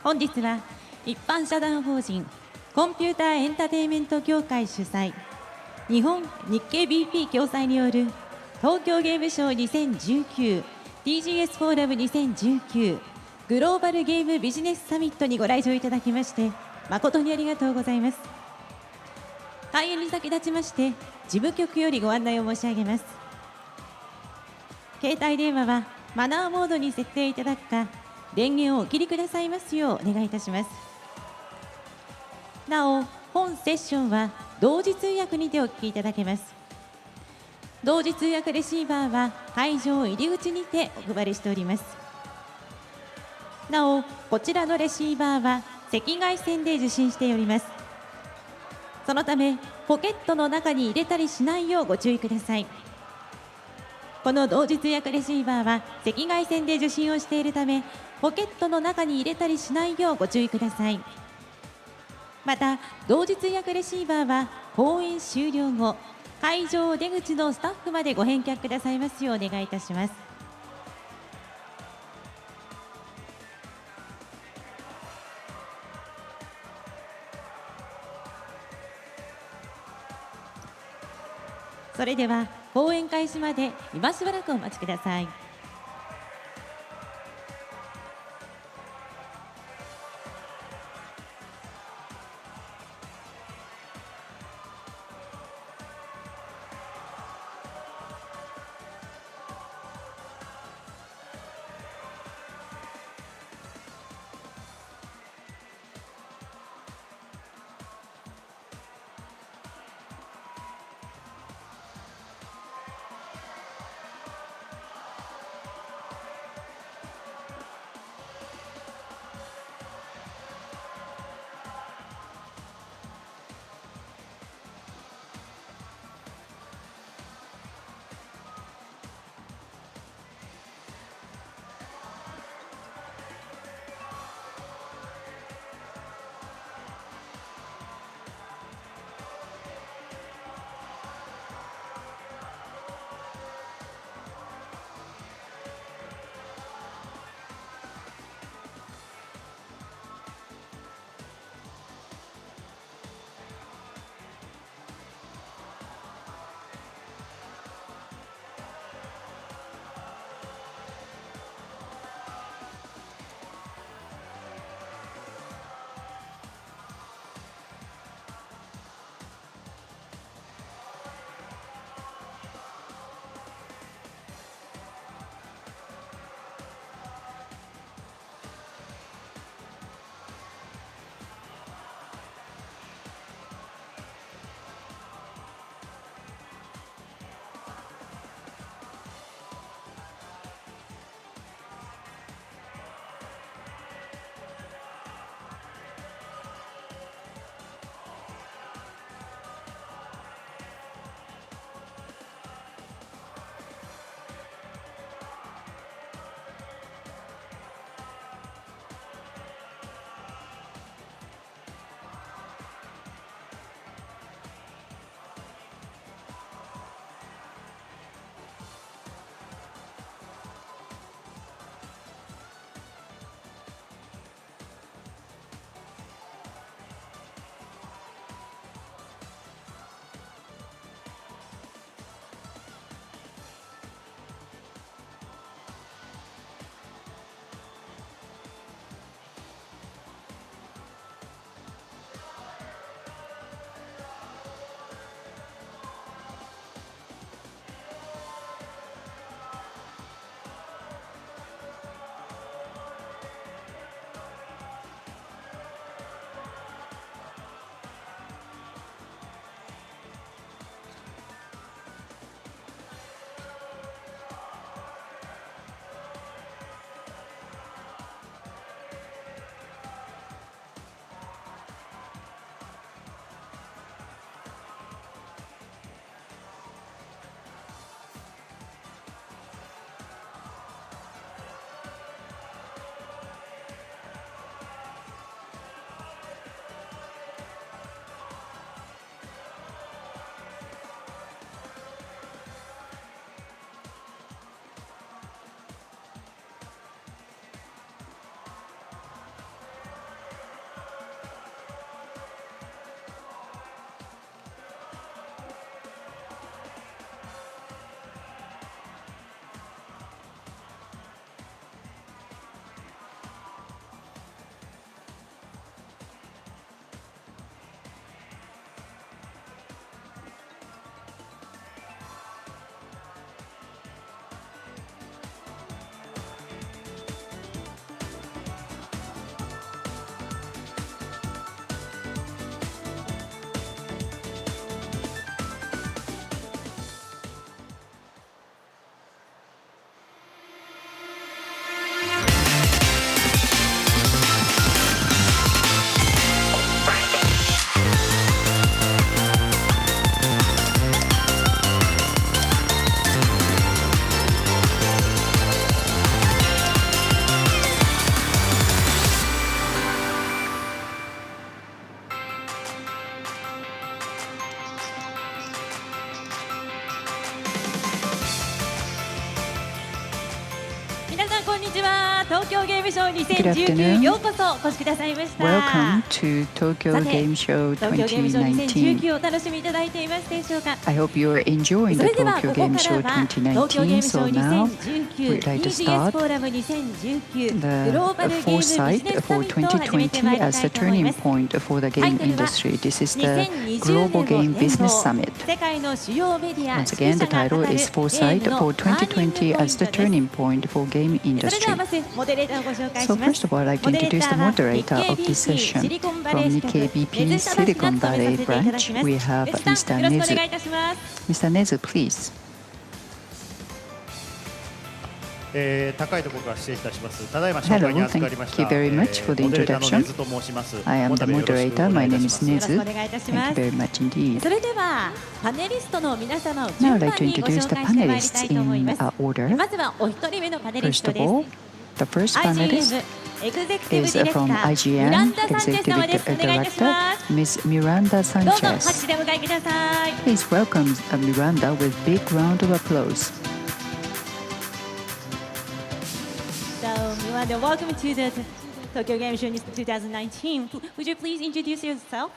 本日は一般社団法人コンピューターエンターテインメント協会主催、日本日経 BP 共催による東京ゲームショー 2019TGS フォーラム2019グローバルゲームビジネスサミットにご来場いただきまして誠にありがとうございます。開演に先立ちまして事務局よりご案内を申し上げます。携帯電話はマナーモードに設定いただくか、電源をお切りくださいますようお願いいたします。なお、本セッションは同時通訳にてお聞きいただけます。同時通訳レシーバーは会場入り口にてお配りしております。なお、こちらのレシーバーは赤外線で受信しております。そのため、ポケットの中に入れたりしないようご注意ください。この同時通訳レシーバーは赤外線で受信をしているため、ポケットの中に入れたりしないようご注意ください。また、同時通訳レシーバーは講演終了後、会場出口のスタッフまでご返却くださいますようお願いいたします。それでは講演開始まで今しばらくお待ちください。京ゲームショー Good 2019 afternoon. ようこそお越しくださいました。 Welcome to Tokyo さて、 Game Show 東京ゲームショー 2019. 2019お楽しみいただいていますでしょうか。 I hope you are enjoying そ the れでは Tokyo ここ Game から Show は東京ゲームショ 2019. ー So now 2019 we'd like to TGS start フォーラム2019 グ the ローバルゲームビジネス Foresight サ for ミットを始めてまいり 2020 た as the いと思い turning ます。 point for the タイ game トルは industry. This is the 2020 Global 年 Game の年 Business 度 Summit. 世界の主要メディア Once 指 again, 揮 the 者が語 title るゲ is ー Foresight ムの for ターニング 2020 ポイン as the トです。 turning point for game それでは industry. まずモデレーターをご紹介し So ます。 first of all, I'd like モ to デレー introduce タ the ーは moderator of this 日経 session. シリコンバレー From 支局 Nikkei 根 BP 津正が Silicon 務め Valley させていただき branch, ます。 we have 根津さん、 Mr. よろしくお願い Nezu. いたします。 Mr. Nezu, please. 高いところから失礼いたします。ただいま紹介に Hello, 預かりました。 thank you very much for the モデレーターの introduction. ネズと申します。 I am the この度よろしく moderator. お願 My いいた name し is ます。よろしく Nezu. お願いいたし Thank ま you す。 very much indeed. それではパネリストの皆様を Now 順 I'd 番 like to にご introduce 紹 the 介してまいりた panelists いと思い in ます。 order. まずはお一人目のパネリス First ト of です。 all, the first panelist IGM エグゼクティブ is ディレクタ from ーミ IGN ランダ・サンチェス様です。 Executive お願いいたし Director, ます。 Ms. Miranda どうぞ拍 Sanchez. 手でお迎えください。 Please welcome Miranda with big round of applause. So, Miranda, welcome to the Tokyo Game Show 2019. Would you please introduce yourself?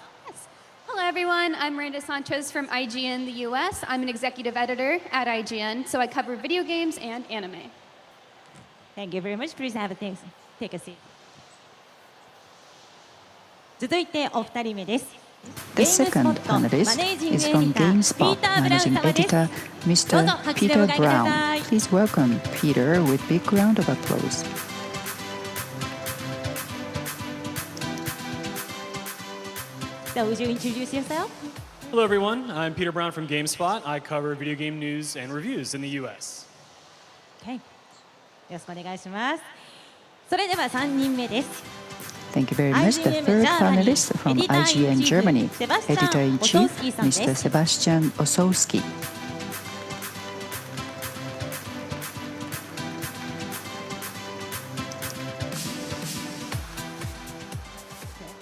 Hello, everyone. I'm Miranda Sanchez from IGN, the US. I'm an executive editor at IGN, so I cover video games and anime. Thank you very much. Please have a take a seat. 続いてお二人目です。 The second panelist is from GameSpot Managing Editor, どうぞ Mr. 拍手で Peter お迎えください。 Brown. Please welcome Peter with big round of applause. So, would you introduce yourself? Hello, everyone. I'm Peter Brown from GameSpot. I cover video game news and reviews in the U.S. Okay. よろしくお願いします。それでは3人目です。 Thank you very much. The third panelist from IGN Germany, Editor-in-Chief, Mr. Sebastian Osowski.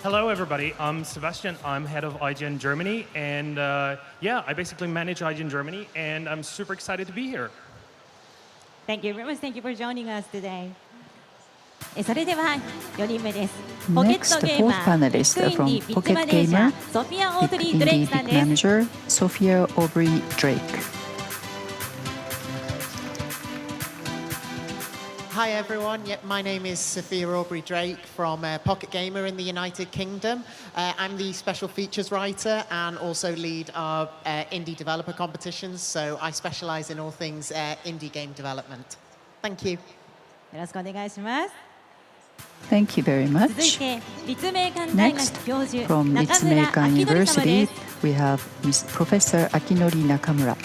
Hello, everybody. I'm Sebastian. I'm head of IGN Germany, and yeah, I basically manage IGN Germany, and I'm super excited to be here. Thank you very much. Thank you for joining us today. それでは4人目です。ポケッ Next, ト the ゲーマ fourth ー、 panelist ビッグインディ from ピッチ Pocket マネージャ Gamer, ー、ソフィア・オートリ Big ー・ドレイ Indie クさん Big です。 Manager, Sophia Aubrey Drake. Hi everyone, yep, my name is Sophia Aubrey Drake from Pocket Gamer in the United Kingdom. I'm the special features writer and also lead our indie developer competitions, so I specialize in all things indie game development. Thank you. よろしくお願いします。 Thank you very 続い much. て立命館大学 Next, 教授 from 中村 Ritsumeikan 明則様 University, です。 we have Miss Professor Akinori Nakamura.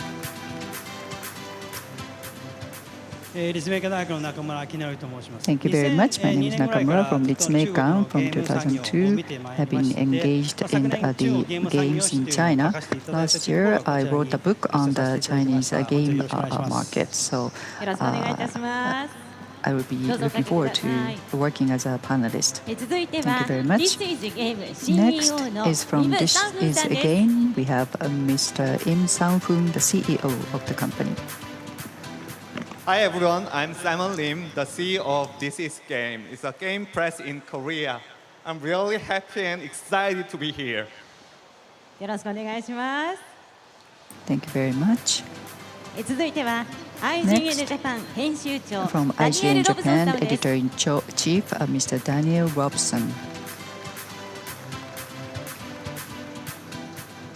立命館大学の中村明則と申します。 Thank you very much. My name is 2002年ぐらいか Nakamura ら from ずっと中国 Ritsumeikan の from ゲーム産業を見 2002. てまい Have りま been して engaged 昨 in 年中国 the ゲーム産業 games 史 in というのを China. 書かせていただいた Last ところ year, こちら I に wrote a book on 出 the させていただきま Chinese した。 game よろしくお願いします market. So よろしくお願いいたします。 I will be どうぞおか looking けくだ forward さい。 to working as a panelist. 続いて Thank は you very much. This is Game CEO Next の is from イム・ This サンフン is さんです。 again. We have Mr. Im Sang-hoon, the CEO of the company. Hi everyone, I'm Simon Lim, the CEO of This Is Game. It's a game press in Korea. I'm really happy and excited to be here. よろしくお願いします。 Thank you very much. 続いては IGN Japan 編集長 From ダニエル・ IGN ロブソン Japan, 様です。 Editor-in-Chief, Mr. Daniel Robson.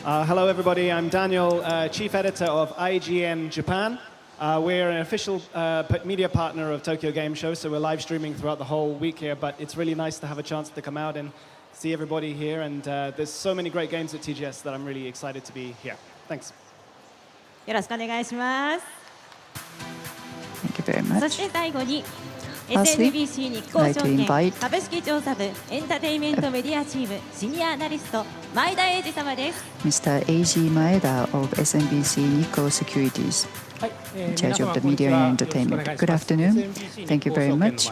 Hello, everybody. I'm Daniel, Chief Editor of IGN Japan. We're an official media partner of Tokyo Game Show, so we're live streaming throughout the whole week here, but it's really nice to have a chance to come out and see everybody here, and there's so many great games at TGS that I'm really excited to be here. Thanks. よろしくお願いします。 Thank you very そ much. して最後に Lastly, SNBC 日興 I'd 証 like to 券 invite 株式調査部エンターテインメントメディアチームシニアアナリスト前田英二様です。 Mr. Eiji Maeda of SNBC Nikko Securities, in charge of the media and entertainment. Good afternoon. Thank you very much.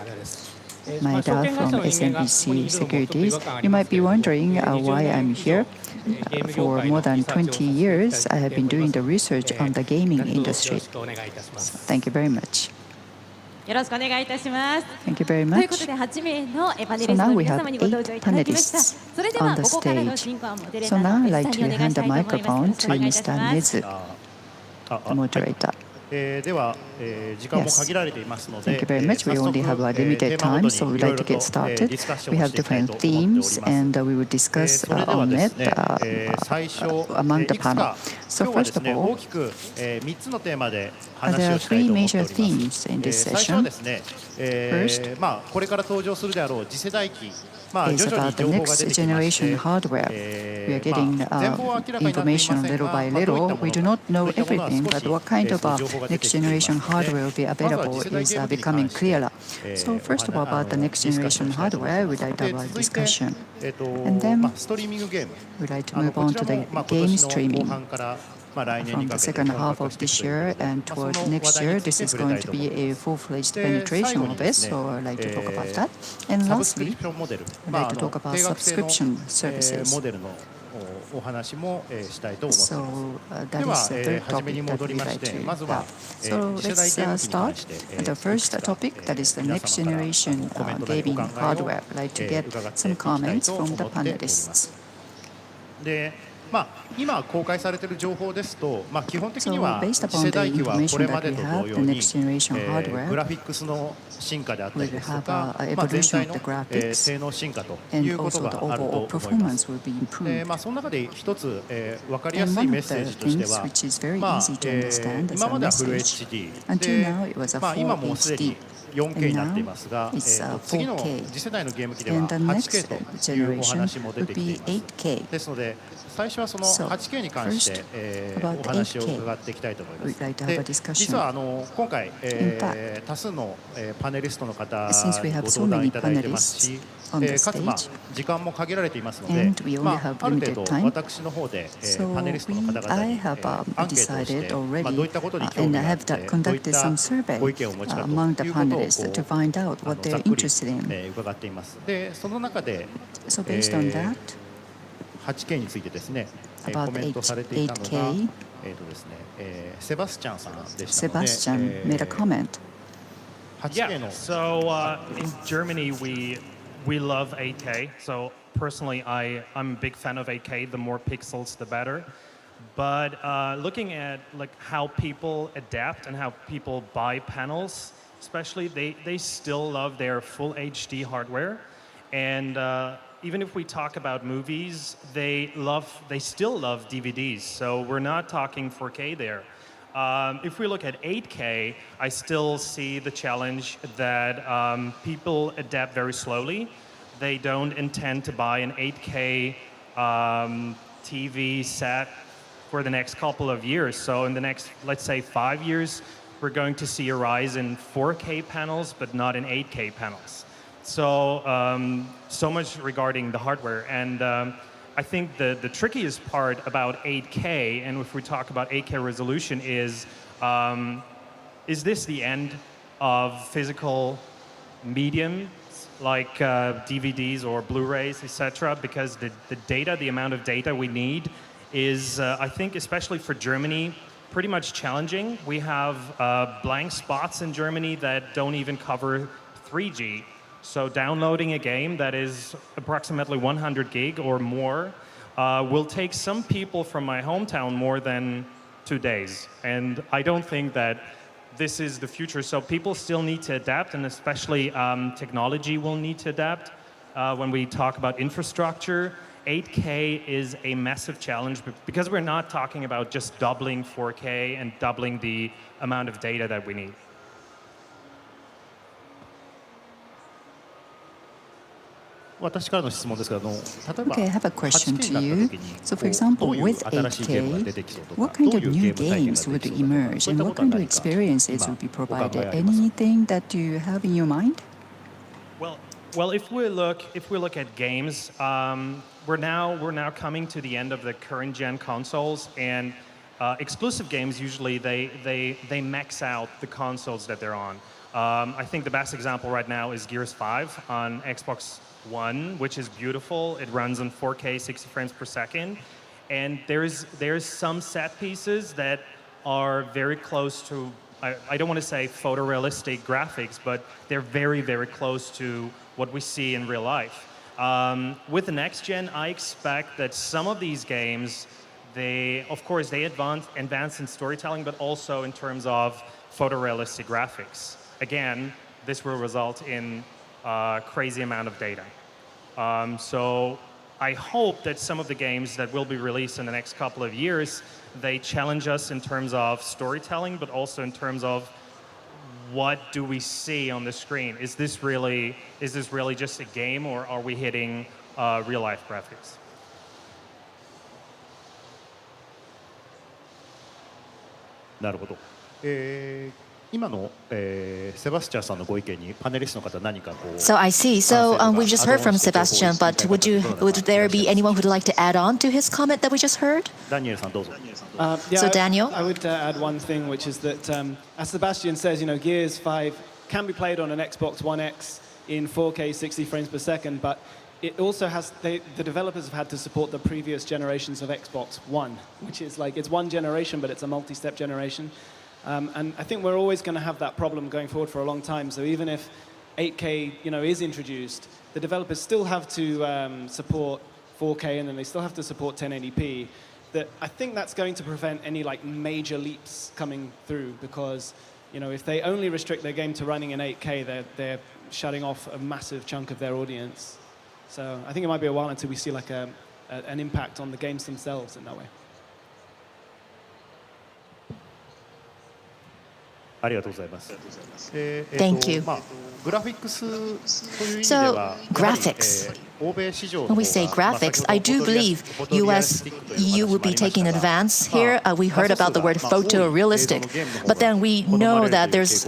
Maeda from SNBC Securities. You might be wondering why I'm here. For more than 20 years, I have been doing the research on the gaming industry. So thank you very much. よろしくお願いいたします。 Thank you very ということ much. で8名のパネ So リスト now の we 皆 have 様にご登場いただきました。 8それで panelists は on the ここからの stage. 進行はモデレー So ター now の I'd 水 like さんにお to 願い hand し the たいと思います。よろ microphone しくお to 願いいたし Mr. ます。 Nezu, はい the moderator. では、時間も Yes. 限られていますの Thank で、 you very much. We 早 only 速、 have a テ limited ーマご time, と so に we'd いろい like ろ to と get started. ディスカッショ We ンを have していきたい different と思っており themes, ます。 and we will discuss それでは on で it すね、最初、 among い the くつか panel. 今 So 日はで first す of ね、 all, 大きく、3つのテーマで there 話 are をしたい three と思ってお major ります。 themes in this 最初は session. ですね、 First まあ、これから登場するであろう次世代機、is 徐々に about the 情報が next 出てきまし generation て、 hardware. We are getting 全貌は明らかになっていませ information ん little が、 by どういった little. も We do の not か、どう know いったものは everything, 少 but し what kind of 情報が出て next きています generation の hardware で、 will be まずは available 次世代 is ゲーム機に becoming 関して clearer. So first of all, about the next ディスカッシ generation ョンしたいと思い hardware, ま we'd す。 like to で、 have a 続いて、 discussion. And then ストリーミングゲーム、 we'd like to こ move ち on ら to も the 今 game 年の後 streaming. 半から来年 From に the かけて second 本 half 格 of 化してい this くという year ことで、 and その toward 話 next 題に year, つい this て is 触れた going い to と be 思い a ます。 full-fledged で、最 penetration 後 of に it, ですね、 so I'd like to talk about that. And サブスクリ lastly, プションモデル、 I'd like to talk about 定額制の subscription services. モデルのお話もしたいと思ってい So ます。 that では、 is the third 初めに topic that 戻り we'd まし like て、 to まずは have. So 次世代 let's ゲーム機に関 start して the first topic, that is the next generation コメントなりご gaming 考えを hardware. I'd like to get 伺って some いきたい comments と思 from って the おりま panelists. す。で、今公開されている情報ですと、基本的に So は based 次世 upon the 代機はこ information れま that で we と同 have, 様 the に next generation グラ hardware フィックスの進化であったり will ですと have か、 a 全 evolution 体 of の the graphics 性能進化とい and うこと also が the あると overall 思います。 performance will be で、 improved. その中で一つ、分かりや And すい one メッ of セー the ジとして things は、 which is very easy to understand as 今 a まではフル message, HD until で、 now it was a 今 full もうすでに HD, 4K になっていますが、 and now it's 次の 4K, 次世代のゲーム機では and the next 8K というお generation 話も出 would てきてい be ます 8K. ですので、最初はその So, 8K に関して、 about お話を 8K, 伺っていきたいと思いま we'd す。 like to have で a discussion. 実は今回、 fact, 多数の、パネリストの方 since we に have ご so 登壇 many いただいてますし、 panelists on the かつ、 stage, 時間も限られていますので、 and we only have ある程 limited 度 time. 私の方で、 So パネリストの方々 I に、 have アンケートをして、 decided どう already, いったことに興 and 味 I があっ have て、 that どういっ conducted た some survey ご意見をお持ちかと among the いうことを panelists to find out what ざ they're っくり、 interested in. 伺っています。で、その中で、 So based on that, 8K についてですね、コ about メントされていたのが、 8K, ですね、セバスチャンさんでしたので、 Sebastian made a comment. 8K Yeah. の So in Germany, we love 8K. So personally, I'm a big fan of 8K. The more pixels, the better. But looking at like how people adapt and how people buy panels, especially, they still love their full HD hardware. And even if we talk about movies, they still love DVDs. So we're not talking 4K there. If we look at 8K, I still see the challenge that people adapt very slowly. They don't intend to buy an 8K TV set for the next couple of years. So in the next, let's say, 5 years, we're going to see a rise in 4K panels, but not in 8K panels. So, so much regarding the hardware. And I think the trickiest part about 8K, and if we talk about 8K resolution, is this the end of physical medium like DVDs or Blu-rays, etc.? Because the data, the amount of data we need is, I think, especially for Germany, pretty much challenging. We have blank spots in Germany that don't even cover 3G. So downloading a game that is approximately 100 gig or more will take some people from my hometown more than 2 days. And I don't think that this is the future. So people still need to adapt, and especially technology will need to adapt. When we talk about infrastructure, 8K is a massive challenge because we're not talking about just doubling 4K and doubling the amount of data that we need. 私からの質問ですけど、例えば Okay, I have a question8K to に you. なった時に、 So, for ど example, ういう with 新しいゲームが出てきそうとか、 what どう kind い of うゲ new ーム体験が games 出 would てきそうとか、 emerge そういっ and た what ことは kind of 何か experiences 今 would be お考え provided? ありますか？ Anything that you have in your mind? Well, if we look at games, we're now coming to the end of the current gen consoles, and exclusive games usually they max out the consoles that they're on. I think the best example right now is Gears 5 on Xbox One, which is beautiful. It runs on 4K, 60 frames per second, and there's some set pieces that are very close to I don't want to say photorealistic graphics, but they're very, very close to what we see in real life. With the next gen, I expect that some of these games, of course, they advance in storytelling, but also in terms of photorealistic graphics. Again, this will result in a crazy amount of data. So I hope that some of the games that will be released in the next couple of years, they challenge us in terms of storytelling, but also in terms of what do we see on the screen? Is this really just a game, or are we hitting real-life graphics? なるほど。今の、セバスチャンさんのご意見にパネリストの方何かこう So I see. So we just heard from Sebastian, but would there be anyone who'd like to add on to his comment that we just heard? ダニエルさんどうぞ。So Daniel? I would add one thing, which is that, as Sebastian says, Gears 5 can be played on an Xbox One X in 4K 60 frames per second, but it also has, the developers have had to support the previous generations of Xbox One, which is like, it's one generation, but it's a multi-step generation. And I think we're always going to have that problem going forward for a long time. So even if 8K, is introduced, the developers still have to support 4K, and then they still have to support 1080p. That I think that's going to prevent any like major leaps coming through, because if they only restrict their game to running in 8K, they're shutting off a massive chunk of their audience. So I think it might be a while until we see like an impact on the games themselves in that way. ありがとうございます。Thank you. グラフィックスという意味で So は、graphics. 欧米市場の When we say graphics, I do believe US, you would be taking advance here. We heard about the word photorealistic, but then we know that there's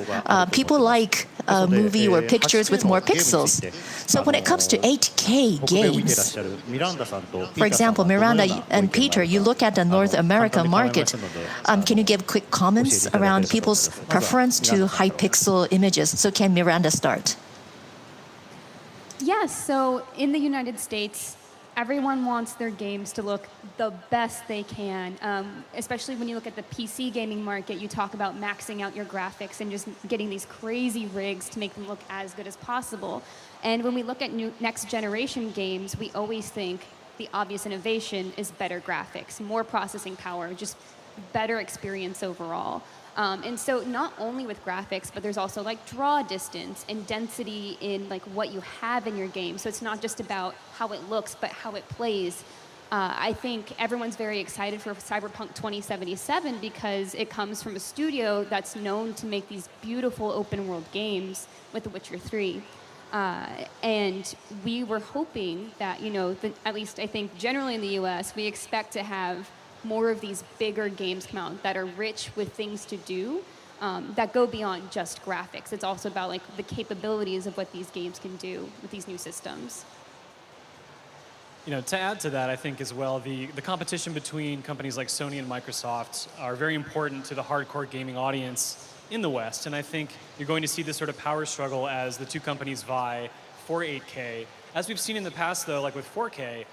people like a movie or pictures with more pixels. So when it comes to 8K games, for example, Miranda and Peter, you look at the North America market. Can you give quick comments around people's preference to high pixel images? So can Miranda start? Yes, so in the United States, everyone wants their games to look the best they can, especially when you look at the PC gaming market. You talk about maxing out your graphics and just getting these crazy rigs to make them look as good as possible. And when we look at next generation games, we always think the obvious innovation is better graphics, more processing power, just better experience overall. And so not only with graphics, but there's also like draw distance and density in like what you have in your game. So it's not just about how it looks, but how it plays. I think everyone's very excited for Cyberpunk 2077 because it comes from a studio that's known to make these beautiful open world games with The Witcher 3. And we were hoping that, at least I think generally in the US, we expect to have more of these bigger games come out that are rich with things to do that go beyond just graphics. It's also about like the capabilities of what these games can do with these new systems. To add to that, I think as well, the competition between companies like Sony and Microsoft are very important to the hardcore gaming audience in the West. And I think you're going to see this sort of power struggle as the two companies vie for 8K. As we've seen in the past, though, like with 4K,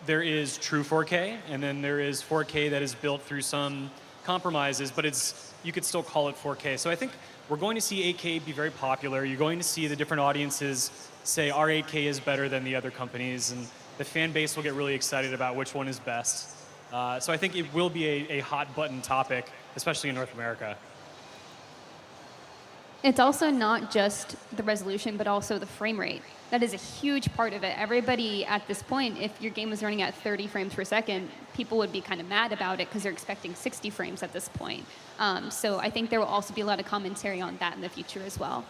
there is true 4K, and then there is 4K that is built through some compromises, but you could still call it 4K. So I think we're going to see 8K be very popular. You're going to see the different audiences say our 8K is better than the other companies, and the fan base will get really excited about which one is best. So I think it will be a hot button topic, especially in North America. It's also not just the resolution, but also the frame rate. That is a huge part of it. Everybody at this point, if your game is running at 30 frames per second, people would be kind of mad about it because they're expecting 60 frames at this point. So I think there will also be a lot of commentary on that in the future as well.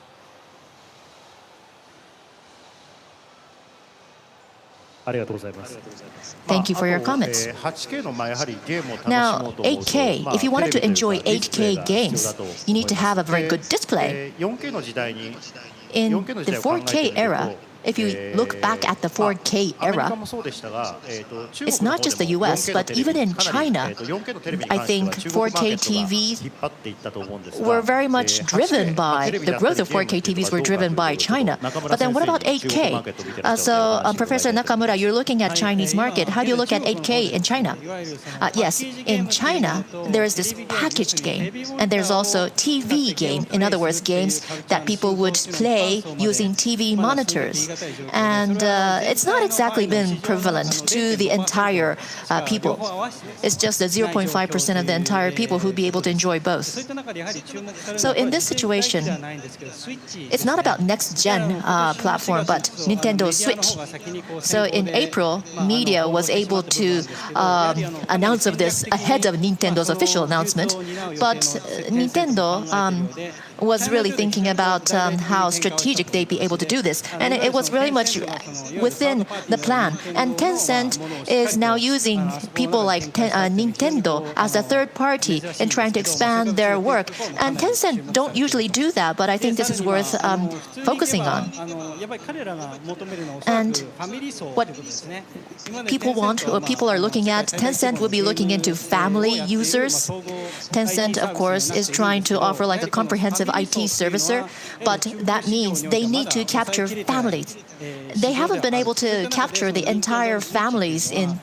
Thank you for your comments. Now, 8K, if you wanted to enjoy 8K games, you need to have a very good display. In the 4K era, if you look back at the 4K era, it's not just the US, but even in China, I think 4K TVs were very much driven by, the growth of 4K TVs were driven by China. But then what about 8K? So Professor Nakamura, you're looking at Chinese market. How do you look at 8K in China? Yes, in China, there is this packaged game, and there's also TV game. In other words, games that people would play using TV monitors. And it's not exactly been prevalent to the entire people. It's just that 0.5% of the entire people who'd be able to enjoy both. So in this situation, it's not about next-gen platform, but Nintendo Switch. So in April, media was able to announce of this ahead of Nintendo's official announcement. But Nintendo was really thinking about how strategic they'd be able to do this. And it was really much within the plan. And Tencent is now using people like Nintendo as a third party in trying to expand their work. And Tencent don't usually do that, but I think this is worth focusing on. And what people want, or people are looking at, Tencent will be looking into family users. Tencent, of course, is trying to offer like a comprehensive IT servicer, but that means they need to capture families. They haven't been able to capture the entire families in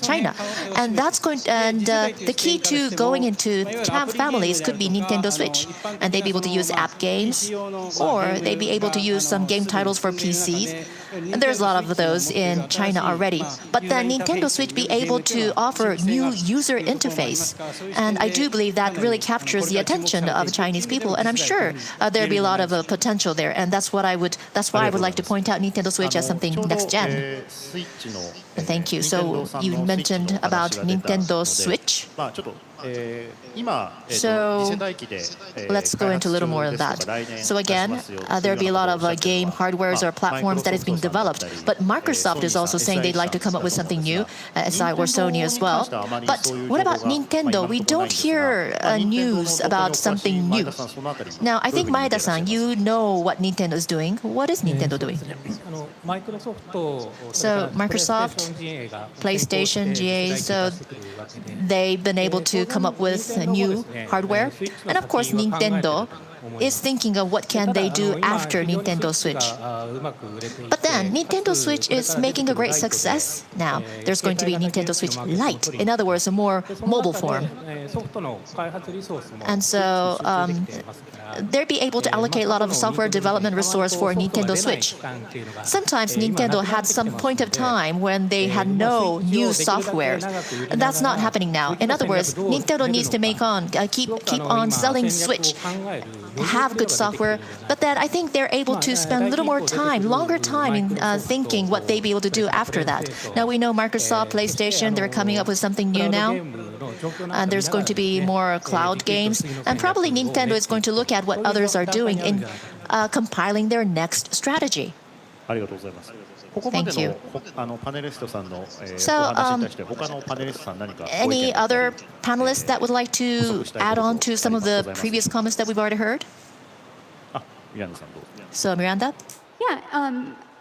China, and that's going. And the key to going into families could be Nintendo Switch, and they'd be able to use app games, or they'd be able to use some game titles for PCs. And there's a lot of those in China already. But then Nintendo Switch be able to offer new user interface, and I do believe that really captures the attention of Chinese people. And I'm sure there'd be a lot of potential there, and that's why I would like to point out Nintendo Switch as something next gen. Thank you. So you mentioned about Nintendo Switch. So let's go into a little more of that. So again, there'll be a lot of game hardwares or platforms that is being developed. But Microsoft is also saying they'd like to come up with something new, SI or Sony as well. But what about Nintendo? We don't hear news about something new. Now, I think Maeda-san, you know what Nintendo is doing. What is Nintendo doing? So Microsoft, PlayStation, GA, so they've been able to come up with new hardware. And of course, Nintendo is thinking of what can they do after Nintendo Switch. But then Nintendo Switch is making a great success now. There's going to be Nintendo Switch Lite, in other words, a more mobile form. And so they'll be able to allocate a lot of software development resource for Nintendo Switch. Sometimes Nintendo had some point of time when they had no new software. That's not happening now. In other words, Nintendo needs to keep on selling Switch, have good software, but then I think they're able to spend a little more time, longer time in thinking what they'll be able to do after that. Now we know Microsoft, PlayStation, they're coming up with something new now. And there's going to be more cloud games. And probably Nintendo is going to look at what others are doing in compiling their next strategy. Thank you. So, any other panelists that would like to add on to some of the previous comments that we've already heard? So, Miranda? Yeah,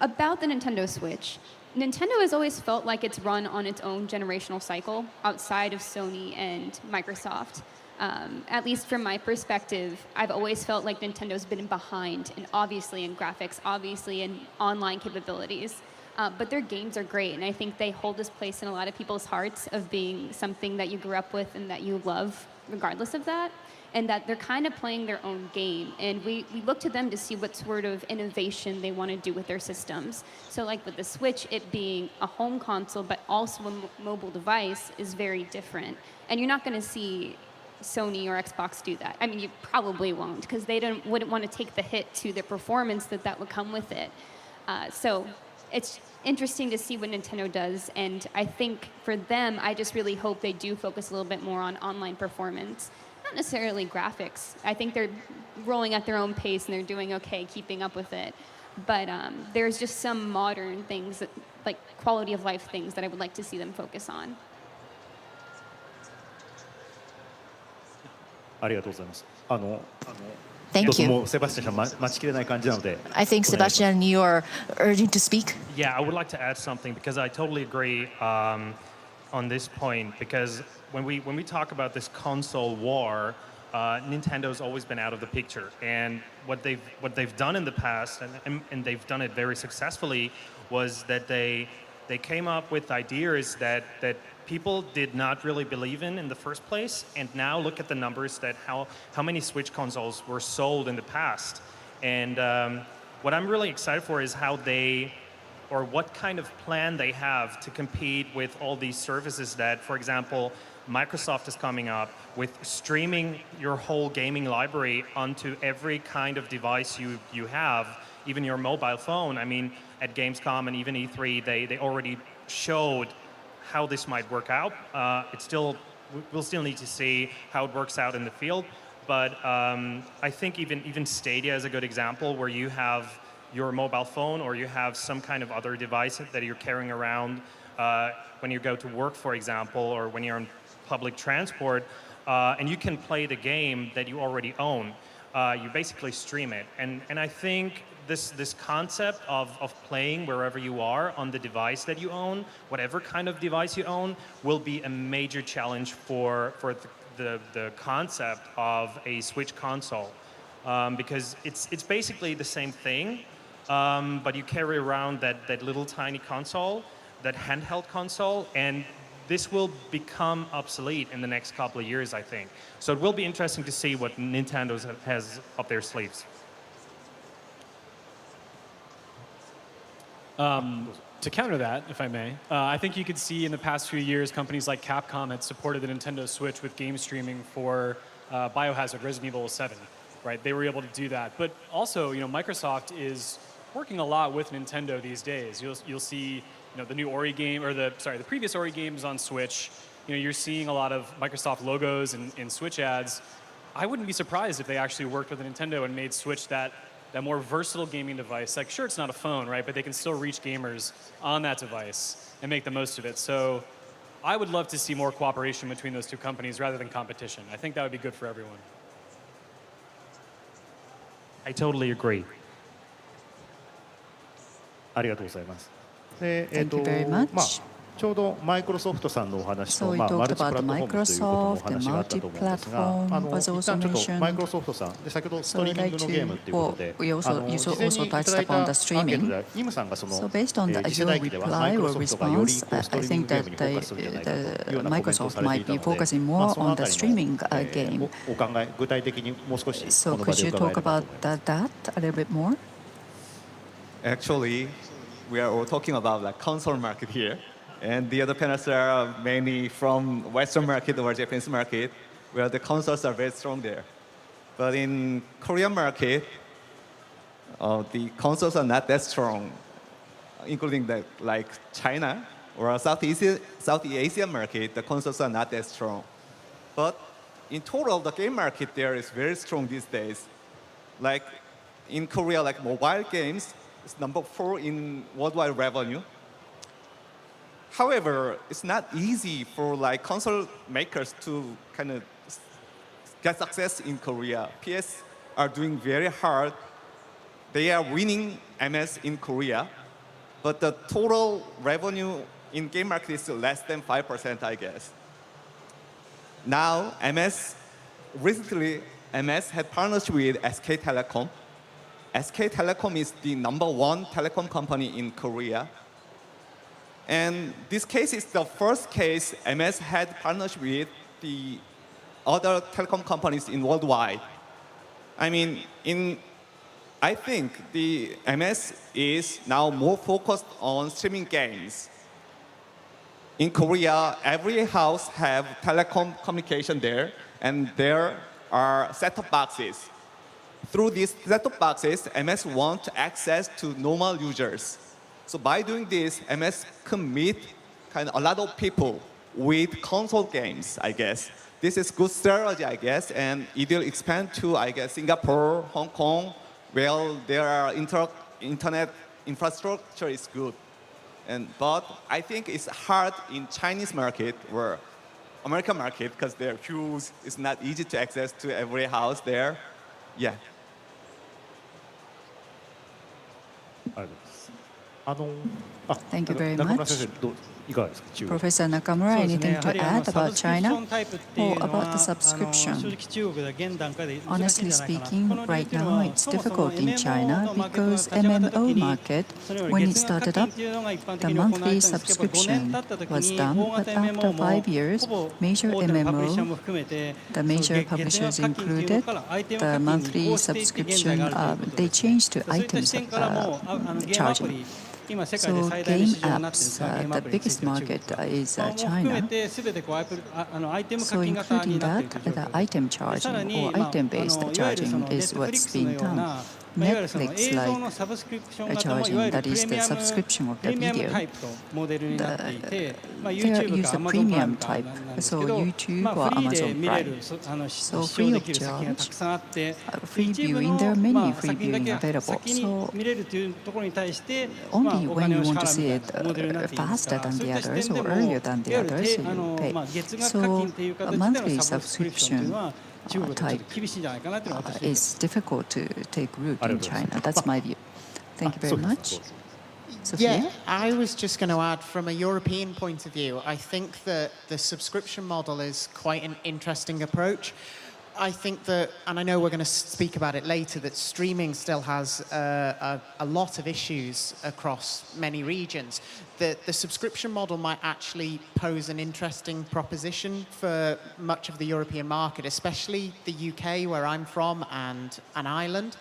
about the Nintendo Switch. Nintendo has always felt like it's run on its own generational cycle outside of Sony and Microsoft. At least from my perspective, I've always felt like Nintendo's been behind, and obviously in graphics, obviously in online capabilities. But their games are great, and I think they hold this place in a lot of people's hearts of being something that you grew up with and that you love regardless of that, and that they're kind of playing their own game. And we look to them to see what sort of innovation they want to do with their systems. So like with the Switch, it being a home console, but also a mobile device is very different. And you're not going to see Sony or Xbox do that. I mean, you probably won't, because they wouldn't want to take the hit to the performance that would come with it. So it's interesting to see what Nintendo does, and I think for them, I just really hope they do focus a little bit more on online performance, not necessarily graphics. I think they're rolling at their own pace and they're doing okay keeping up with it, but there's just some modern things, like quality of life things, that I would like to see them focus on. ありがとうございます。Thank you. もうセバスチャンさん待ちきれない感じなので。 I think, Sebastian, you are urging to speak. Yeah, I would like to add something because I totally agree on this point. Because when we talk about this console war, Nintendo's always been out of the picture. And what they've done in the past, and they've done it very successfully, was that they came up with ideas that people did not really believe in the first place, and now look at the numbers that how many Switch consoles were sold in the past. And what I'm really excited for is how they, or what kind of plan they have to compete with all these services that, for example, Microsoft is coming up with streaming your whole gaming library onto every kind of device you have, even your mobile phone. I mean, at Gamescom and even E3, they already showed how this might work out. We'll still need to see how it works out in the field. But I think even Stadia is a good example where you have your mobile phone or you have some kind of other device that you're carrying around when you go to work, for example, or when you're on public transport, and you can play the game that you already own. You basically stream it. And I think this concept of playing wherever you are on the device that you own, whatever kind of device you own, will be a major challenge for the concept of a Switch console. Because it's basically the same thing, but you carry around that little tiny console, that handheld console, and this will become obsolete in the next couple of years, I think. So it will be interesting to see what Nintendo has up their sleeves. To counter that, if I may, I think you could see in the past few years companies like Capcom had supported the Nintendo Switch with game streaming for Biohazard, Resident Evil 7, right? They were able to do that. But also, Microsoft is working a lot with Nintendo these days. You'll see, the new Ori game, or the previous Ori games on Switch. You're seeing a lot of Microsoft logos in Switch ads. I wouldn't be surprised if they actually worked with Nintendo and made Switch that more versatile gaming device. Like, sure, it's not a phone, right? But they can still reach gamers on that device and make the most of it. So I would love to see more cooperation between those two companies rather than competition. I think that would be good for everyone. I totally agree. ありがとうございます。Thank you very much. ちょうどマイクロソフトさんのお話と、 So we マ talked ルチプラッ about トフォームということのお Microsoft, 話があったと思うんですが、 multi-platform was 一 also 旦ちょっと mentioned. マイクロソフトさんで先ほどスト So リ I'd ーミング like のゲーム to, ということで、 we also 事前に touched いただい upon た the アンケート streaming. でイムさんがその So based on 次世 your 代機ではマイ reply クロ or ソフトがより response, こうスト I リーミン think グゲーム that にフォーカスするんじゃないかというようなコメントを Microsoft されて might いた be ので、 focusing まあ more その on あ the たり streaming の game. お考え具体的にもう少しこ So の場 could で you 伺え talk れば about と思います。 that a little bit more? Actually, we are all talking about like console market here. And the other panels are mainly from Western market or Japanese market, where the consoles are very strong there. But in Korean market, the consoles are not that strong, including like China or Southeast Asia market, the consoles are not that strong. But in total, the game market there is very strong these days. Like in Korea, like mobile games is number 4 in worldwide revenue. However, it's not easy for like console makers to kind of get success in Korea. PS are doing very hard. They are winning MS in Korea, but the total revenue in game market is less than 5%, I guess. Now, recently, MS had partnership with SK Telecom. SK Telecom is the #1 telecom company in Korea. And this case is the first case MS had partnership with the other telecom companies in worldwide. I mean, I think the MS is now more focused on streaming games. In Korea, every house have telecom communication there, and there are set-top boxes. Through these set-top boxes, MS want access to normal users. So by doing this, MS can meet kind of a lot of people with console games, I guess. This is good strategy, I guess, and it will expand to, I guess, Singapore, Hong Kong, where there are internet infrastructure is good. But I think it's hard in Chinese market or American market because they're huge. It's not easy to access to every house there. Yeah, Thank you very 中村 much. 先生いかがですか、中国。 Professor Nakamura, anything to add about China or about the subscription? Honestly speaking, right now it's difficult in China because MMO market, when it started up, the monthly subscription was done, but after 5 years, major MMO, the major publishers included, the monthly subscription, they changed to items charging. So game apps, the biggest market is China. So including that, the item charging or item-based charging is what's being done. Netflix-like charging, that is the subscription of the video. They use a premium type, so YouTube or Amazon Prime. So free of charge, free viewing, there are many free viewing available. So only when you want to see it faster than the others or earlier than the others, you pay. So a monthly subscription type is difficult to take root in China. That's my view. Thank you very much. Sophia? Yeah, I was just going to add, from a European point of view, I think that the subscription model is quite an interesting approach. I think that, and I know we're going to speak about it later, that streaming still has a lot of issues across many regions. The subscription model might actually pose an interesting proposition for much of the European market, especially the UK, where I'm from, and Ireland.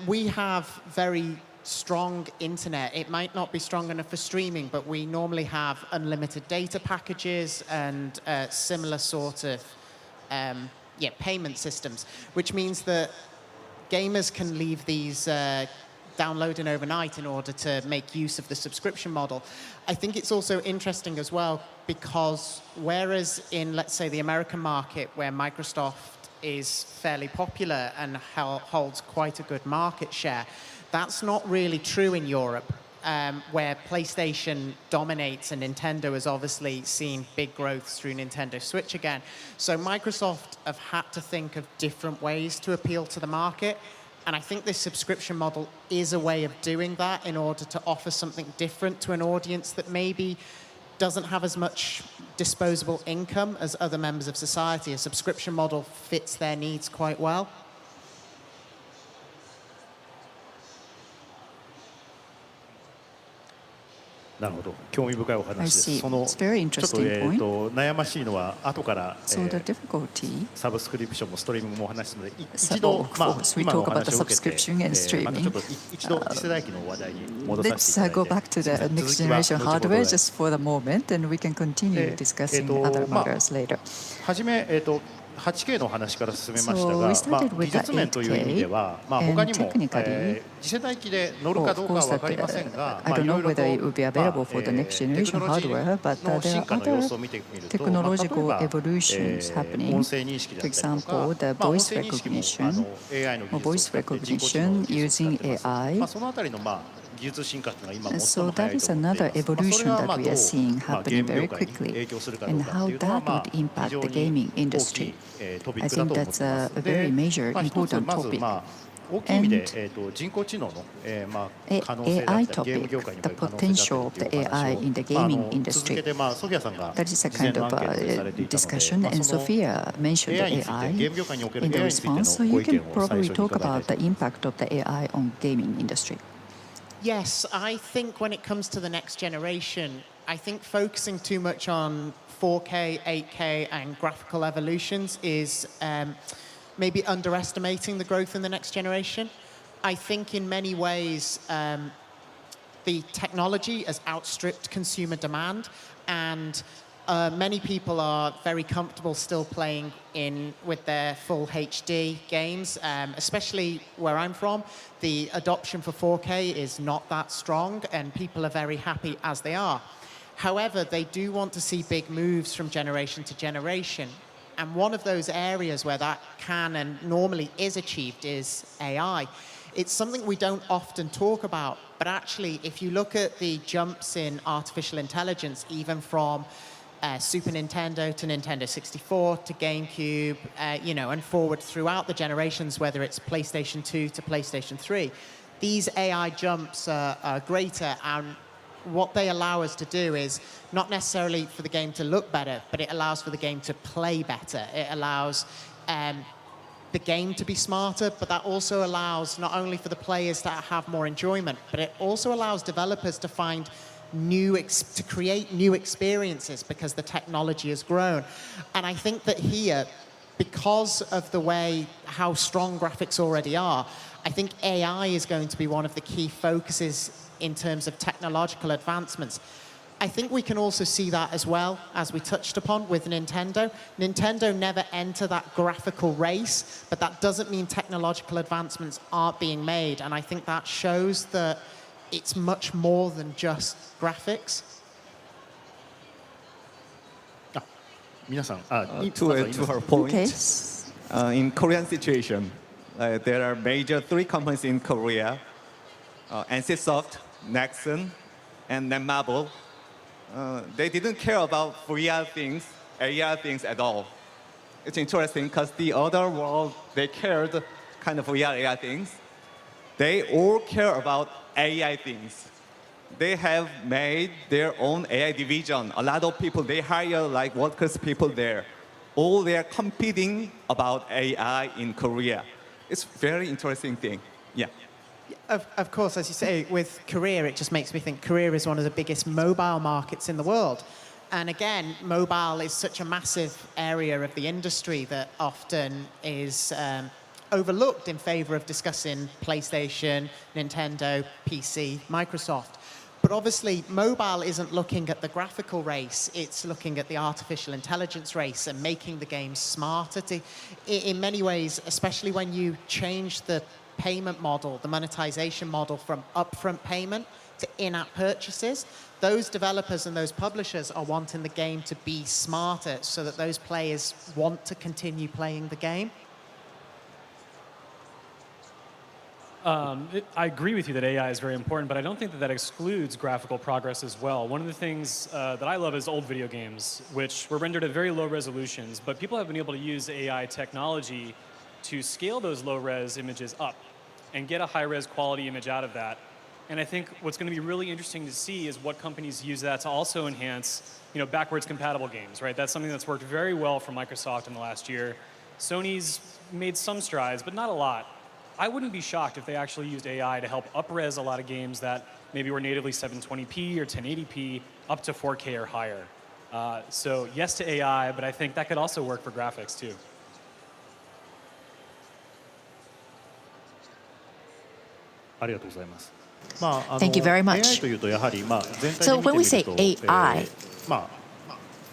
We have very strong internet. It might not be strong enough for streaming, but we normally have unlimited data packages and similar sort of payment systems, which means that gamers can leave these downloading overnight in order to make use of the subscription model. I think it's also interesting as well because whereas in, let's say, the American market where Microsoft is fairly popular and holds quite a good market share, that's not really true in Europe. Where PlayStation dominates and Nintendo has obviously seen big growth through Nintendo Switch again. So Microsoft have had to think of different ways to appeal to the market. And I think this subscription model is a way of doing that in order to offer something different to an audience that maybe doesn't have as much disposable income as other members of society. A subscription model fits their needs quite well.なるほど、興味深いお話です。そのちょっと悩ましいのは後からサブスクリプションもストリーミングもお話しするので一度今のお話を受けてまたちょっと一度次世代機の話題に戻させていただいて Let's go back to the next generation hardware just for the moment, and we can continue discussing other matters later. はじめ8K の話から進めましたが、技術面という意味では、他にも次世代機で乗るかどうかは分かりませんが、いろいろとテクノロジーの進化の様子を見てみると、例えば音声認識だったりとか、音声認識もAI の技術を使って人工知能の技術を使ってます。そのあたりのSo that is another evolution that we are seeing happening very quickly, and how that would impact the gaming industry. I think that's a very major, important topic. And AI topic, the potential of the AI in the gaming industry. That is a kind of discussion, and Sophia mentioned the AI in the response, so you can probably talk about the impact of the AI on gaming industry. Yes, I think when it comes to the next generation, I think focusing too much on 4K, 8K and graphical evolutions is maybe underestimating the growth in the next generation. I think in many ways the technology has outstripped consumer demand, and many people are very comfortable still playing with their full HD games, especially where I'm from. The adoption for 4K is not that strong, and people are very happy as they are. However, they do want to see big moves from generation to generation. And one of those areas where that can and normally is achieved is AI. It's something we don't often talk about, but actually, if you look at the jumps in artificial intelligence, even from Super Nintendo to Nintendo 64 to GameCube, and forward throughout the generations, whether it's PlayStation 2 to PlayStation 3, these AI jumps are greater, and what they allow us to do is not necessarily for the game to look better, but it allows for the game to play better. It allows the game to be smarter, but that also allows not only for the players to have more enjoyment, but it also allows developers to find to create new experiences because the technology has grown. And I think that here, because of the way how strong graphics already are, I think AI is going to be one of the key focuses in terms of technological advancements. I think we can also see that as well, as we touched upon with Nintendo. Nintendo never enter that graphical race, but that doesn't mean technological advancements aren't being made. And I think that shows that it's much more than just graphics. To her point, in Korean situation, there are major 3 companies in Korea, NCSoft, Nexon, and Netmarble. They didn't care about VR things, AR things at all. It's interesting because the other world, they cared kind of VR, AR things. They all care about AI things. They have made their own AI division. A lot of people, they hire like workers people there. All they are competing about AI in Korea. It's very interesting thing. Yeah. Of course, as you say, with Korea, it just makes me think Korea is one of the biggest mobile markets in the world. And again, mobile is such a massive area of the industry that often is overlooked in favor of discussing PlayStation, Nintendo, PC, Microsoft. But obviously, mobile isn't looking at the graphical race. It's looking at the artificial intelligence race and making the games smarter. In many ways, especially when you change the payment model, the monetization model from upfront payment to in-app purchases, those developers and those publishers are wanting the game to be smarter so that those players want to continue playing the game. I agree with you that AI is very important, but I don't think that that excludes graphical progress as well. One of the things that I love is old video games, which were rendered at very low resolutions, but people have been able to use AI technology to scale those low-res images up and get a high-res quality image out of that. And I think what's going to be really interesting to see is what companies use that to also enhance, backwards compatible games, right? That's something that's worked very well for Microsoft in the last year. Sony's made some strides, but not a lot. I wouldn't be shocked if they actually used AI to help up-res a lot of games that maybe were natively 720p or 1080p up to 4K or higher. So yes to AI, but I think that could also work for graphics too. Thank you very much. So when we say AI,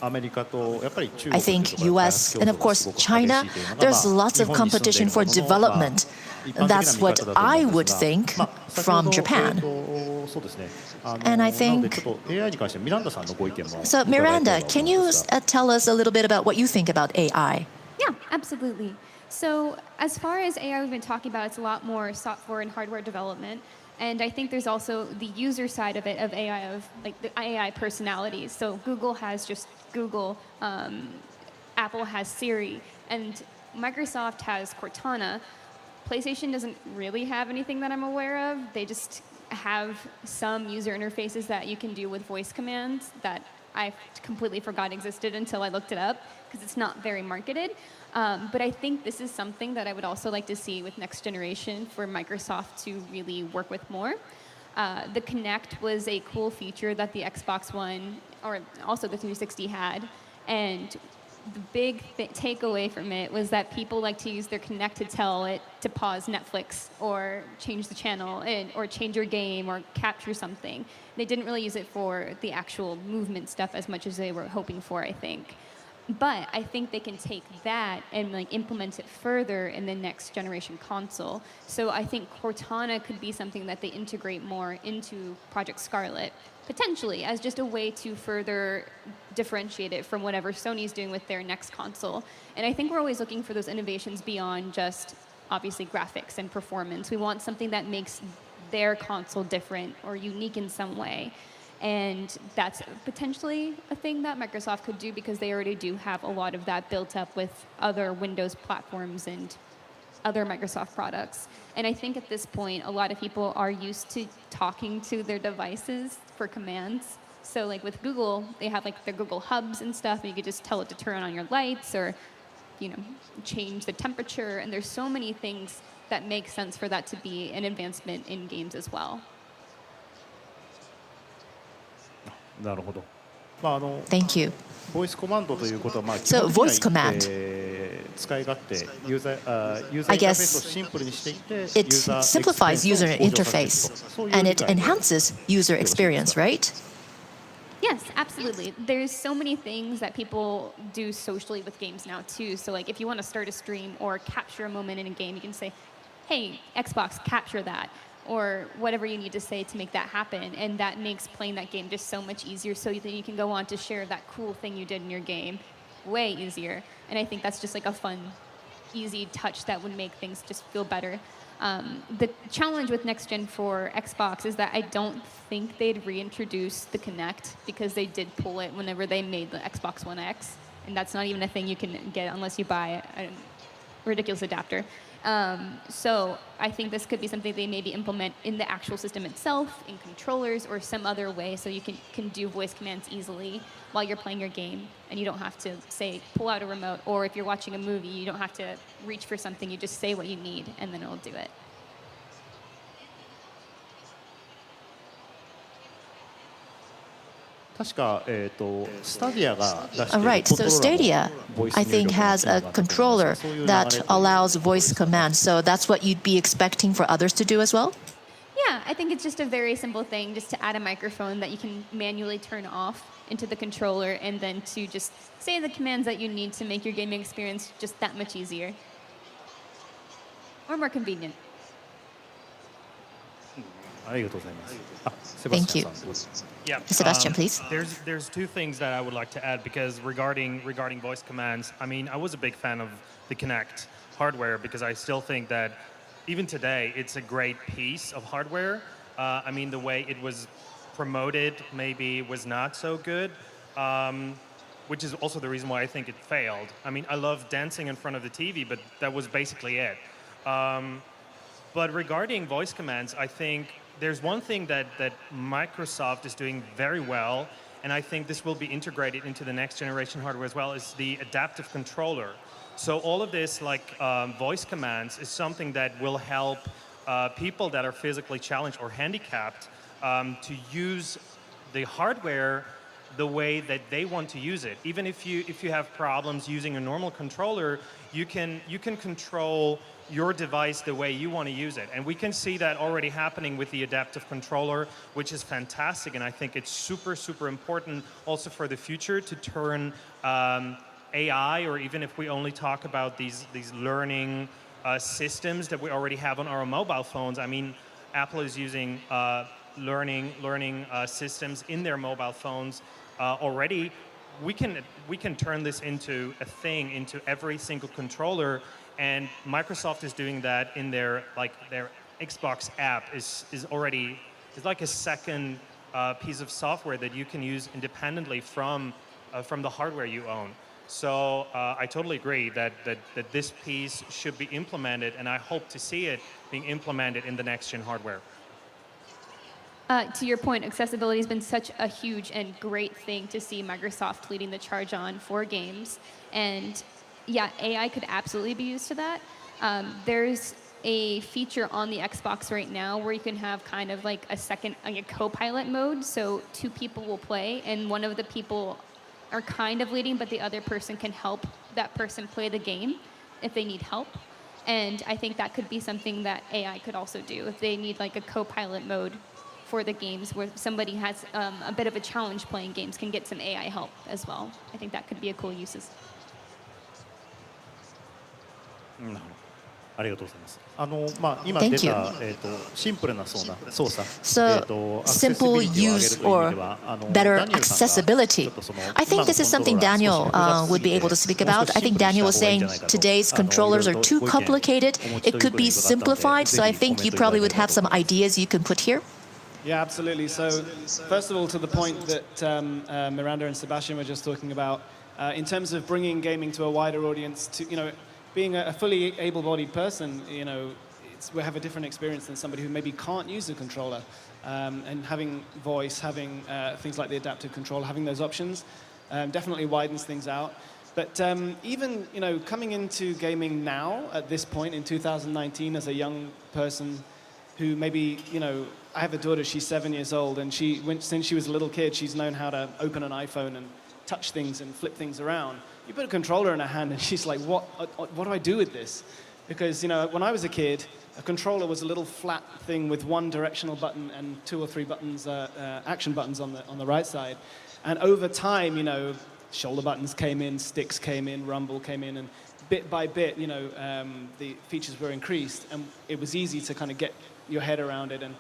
I think US and of course China, there's lots of competition for development. That's what I would think from Japan. And I think, so Miranda, can you tell us a little bit about what you think about AI? Yeah, absolutely. So as far as AI we've been talking about, it's a lot more software and hardware development. And I think there's also the user side of it, of AI, of like the AI personalities. So Google has just Google, Apple has Siri, and Microsoft has Cortana. PlayStation doesn't really have anything that I'm aware of. They just have some user interfaces that you can do with voice commands that I completely forgot existed until I looked it up, because it's not very marketed. But I think this is something that I would also like to see with next generation for Microsoft to really work with more. The Kinect was a cool feature that the Xbox One, or also the 360 had. And the big takeaway from it was that people like to use their Kinect to tell it to pause Netflix or change the channel or change your game or capture something. They didn't really use it for the actual movement stuff as much as they were hoping for, I think. But I think they can take that and implement it further in the next generation console. So I think Cortana could be something that they integrate more into Project Scarlet, potentially, as just a way to further differentiate it from whatever Sony's doing with their next console. And I think we're always looking for those innovations beyond just, obviously, graphics and performance. We want something that makes their console different or unique in some way. And that's potentially a thing that Microsoft could do, because they already do have a lot of that built up with other Windows platforms and other Microsoft products. And I think at this point, a lot of people are used to talking to their devices for commands. So like with Google, they have like their Google hubs and stuff, and you could just tell it to turn on your lights or, you know, change the temperature. And there's so many things that make sense for that to be an advancement in games as well. なるほど。Thank you. ボイスコマンドということは、So voice command. 使い勝手、ユーザーインターフェースをシンプルにしていて、 It simplifies user interface and it enhances user experience, right? Yes, absolutely. There's so many things that people do socially with games now too. So like if you want to start a stream or capture a moment in a game, you can say, hey, Xbox, capture that. Or whatever you need to say to make that happen. And that makes playing that game just so much easier so that you can go on to share that cool thing you did in your game way easier. And I think that's just like a fun, easy touch that would make things just feel better. The challenge with next gen for Xbox is that I don't think they'd reintroduce the Kinect because they did pull it whenever they made the Xbox One X. And that's not even a thing you can get unless you buy a ridiculous adapter. So I think this could be something they maybe implement in the actual system itself, in controllers, or some other way so you can do voice commands easily while you're playing your game. And you don't have to, say, pull out a remote. Or if you're watching a movie, you don't have to reach for something. You just say what you need, and then it'll do it. 確か、スタディアが出している Right, so Stadia, I think, has a controller that allows voice commands. So that's what you'd be expecting for others to do as well? Yeah, I think it's just a very simple thing, just to add a microphone that you can manually turn off into the controller and then to just say the commands that you need to make your gaming experience just that much easier. Or more convenient. Thank you. Yeah, Sebastian, please. There's two things that I would like to add because regarding voice commands, I mean, I was a big fan of the Kinect hardware because I still think that even today it's a great piece of hardware. I mean, the way it was promoted maybe was not so good, which is also the reason why I think it failed. I mean, I love dancing in front of the TV, but that was basically it. But regarding voice commands, I think there's one thing that Microsoft is doing very well, and I think this will be integrated into the next generation hardware as well, is the adaptive controller. So all of this, like voice commands, is something that will help people that are physically challenged or handicapped to use the hardware the way that they want to use it. Even if you have problems using a normal controller, you can control your device the way you want to use it. And we can see that already happening with the adaptive controller, which is fantastic. And I think it's super, super important also for the future to turn AI, or even if we only talk about these learning systems that we already have on our mobile phones. I mean, Apple is using learning systems in their mobile phones already. We can turn this into a thing, into every single controller. And Microsoft is doing that in their Xbox app is like a second piece of software that you can use independently from the hardware you own. So I totally agree that this piece should be implemented, and I hope to see it being implemented in the next-gen hardware. To your point, accessibility has been such a huge and great thing to see Microsoft leading the charge on for games. And yeah, AI could absolutely be used to that. There's a feature on the Xbox right now where you can have kind of like a co-pilot mode. So two people will play, and one of the people are kind of leading, but the other person can help that person play the game if they need help. And I think that could be something that AI could also do if they need like a co-pilot mode for the games where somebody has a bit of a challenge playing games, can get some AI help as well. I think that could be a cool use. ありがとうございます。今出たシンプルな操作、 So simple use or better accessibility. I think this is something Daniel would be able to speak about. I think Daniel was saying today's controllers are too complicated. It could be simplified. So I think you probably would have some ideas you can put here. Yeah, absolutely. So first of all, to the point that Miranda and Sebastian were just talking about, in terms of bringing gaming to a wider audience, being a fully able-bodied person, you know, we have a different experience than somebody who maybe can't use a controller. And having voice, having things like the adaptive controller, having those options definitely widens things out. But even, you know, coming into gaming now at this point in 2019 as a young person who maybe, you know, I have a daughter, she's 7 years old, and since she was a little kid, she's known how to open an iPhone and touch things and flip things around. You put a controller in her hand and she's like, what do I do with this? Because, you know, when I was a kid, a controller was a little flat thing with one directional button and 2 or 3 buttons, action buttons on the right side. And over time, you know, shoulder buttons came in, sticks came in, rumble came in, and bit by bit, you know, the features were increased, and it was easy to kind of get your head around it. And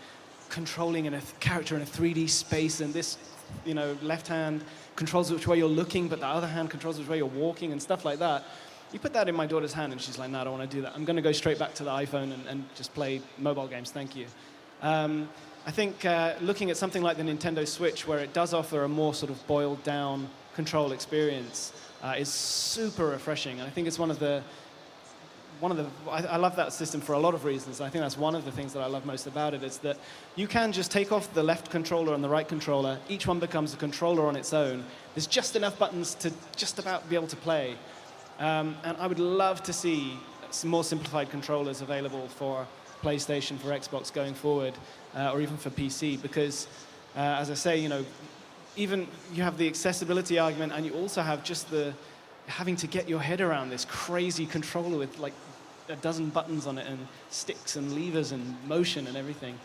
controlling a character in a 3D space, and this, you know, left hand controls which way you're looking, but the other hand controls which way you're walking and stuff like that. You put that in my daughter's hand and she's like, no, I don't want to do that. I'm going to go straight back to the iPhone and just play mobile games, thank you. I think looking at something like the Nintendo Switch, where it does offer a more sort of boiled down control experience, is super refreshing. And I think it's I love that system for a lot of reasons. I think that's one of the things that I love most about it, is that you can just take off the left controller and the right controller. Each one becomes a controller on its own. There's just enough buttons to just about be able to play. And I would love to see some more simplified controllers available for PlayStation, for Xbox going forward, or even for PC, because, as I say, you know, even you have the accessibility argument, and you also have just the having to get your head around this crazy controller with like a dozen buttons on it and sticks and levers and motion and everything.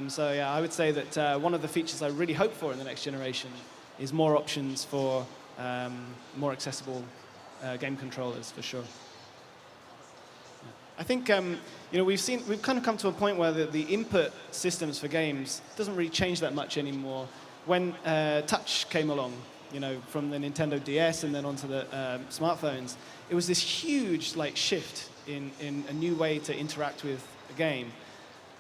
So yeah, I would say that one of the features I really hope for in the next generation is more options for more accessible game controllers, for sure. Yeah. I think you know, we've kind of come to a point where the input systems for games doesn't really change that much anymore. When touch came along, you know, from the Nintendo DS and then onto the smartphones, it was this huge like shift in a new way to interact with a game.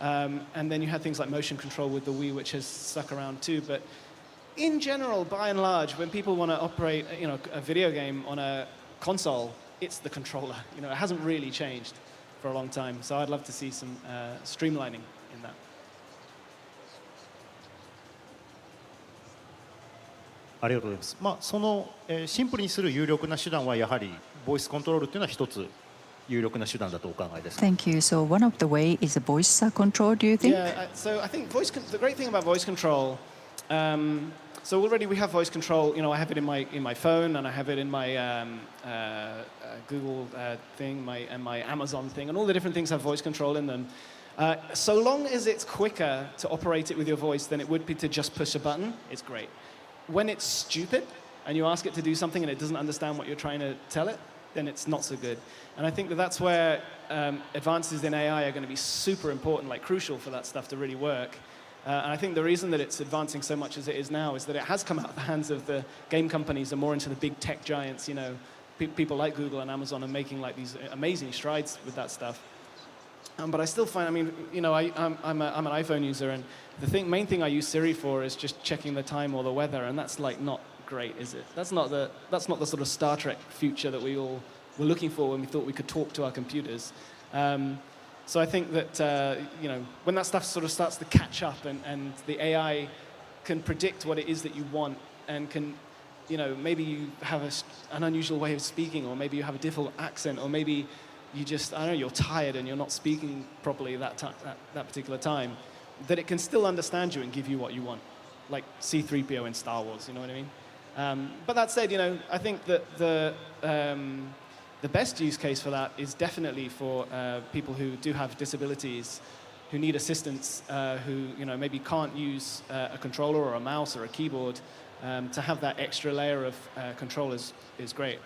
And then you had things like motion control with the Wii, which has stuck around too. But in general, by and large, when people want to operate, you know, a video game on a console, it's the controller. You know, it hasn't really changed for a long time. So I'd love to see some streamlining in that. ありがとうございます。まあ、その、シンプルにする有力な手段はやはりボイスコントロールっていうのは一つ有力な手段だとお考えですか。Thank you. So one of the way is a voice control, do you think? Yeah, so I think the great thing about voice control, so already we have voice control. You know, I have it in my phone, and I have it in my Google thing, my Amazon thing, and all the different things have voice control in them. So long as it's quicker to operate it with your voice than it would be to just push a button, it's great. When it's stupid and you ask it to do something and it doesn't understand what you're trying to tell it, then it's not so good. And I think that that's where advances in AI are going to be super important, like crucial for that stuff to really work. And I think the reason that it's advancing so much as it is now is that it has come out of the hands of the game companies and more into the big tech giants. You know, people like Google and Amazon are making like these amazing strides with that stuff. But I still find, I mean, you know, I'm an iPhone user, and the main thing I use Siri for is just checking the time or the weather, and that's like not great, is it? That's not the sort of Star Trek future that we all were looking for when we thought we could talk to our computers. So I think that you know, when that stuff sort of starts to catch up, and the AI can predict what it is that you want, and can, you know, maybe you have an unusual way of speaking, or maybe you have a difficult accent, or maybe you just, I don't know, you're tired and you're not speaking properly that particular time, that it can still understand you and give you what you want, like C-3PO in Star Wars, you know what I mean? But that said, you know, I think that the best use case for that is definitely for people who do have disabilities, who need assistance, who, you know, maybe can't use a controller or a mouse or a keyboard. To have that extra layer of control is great.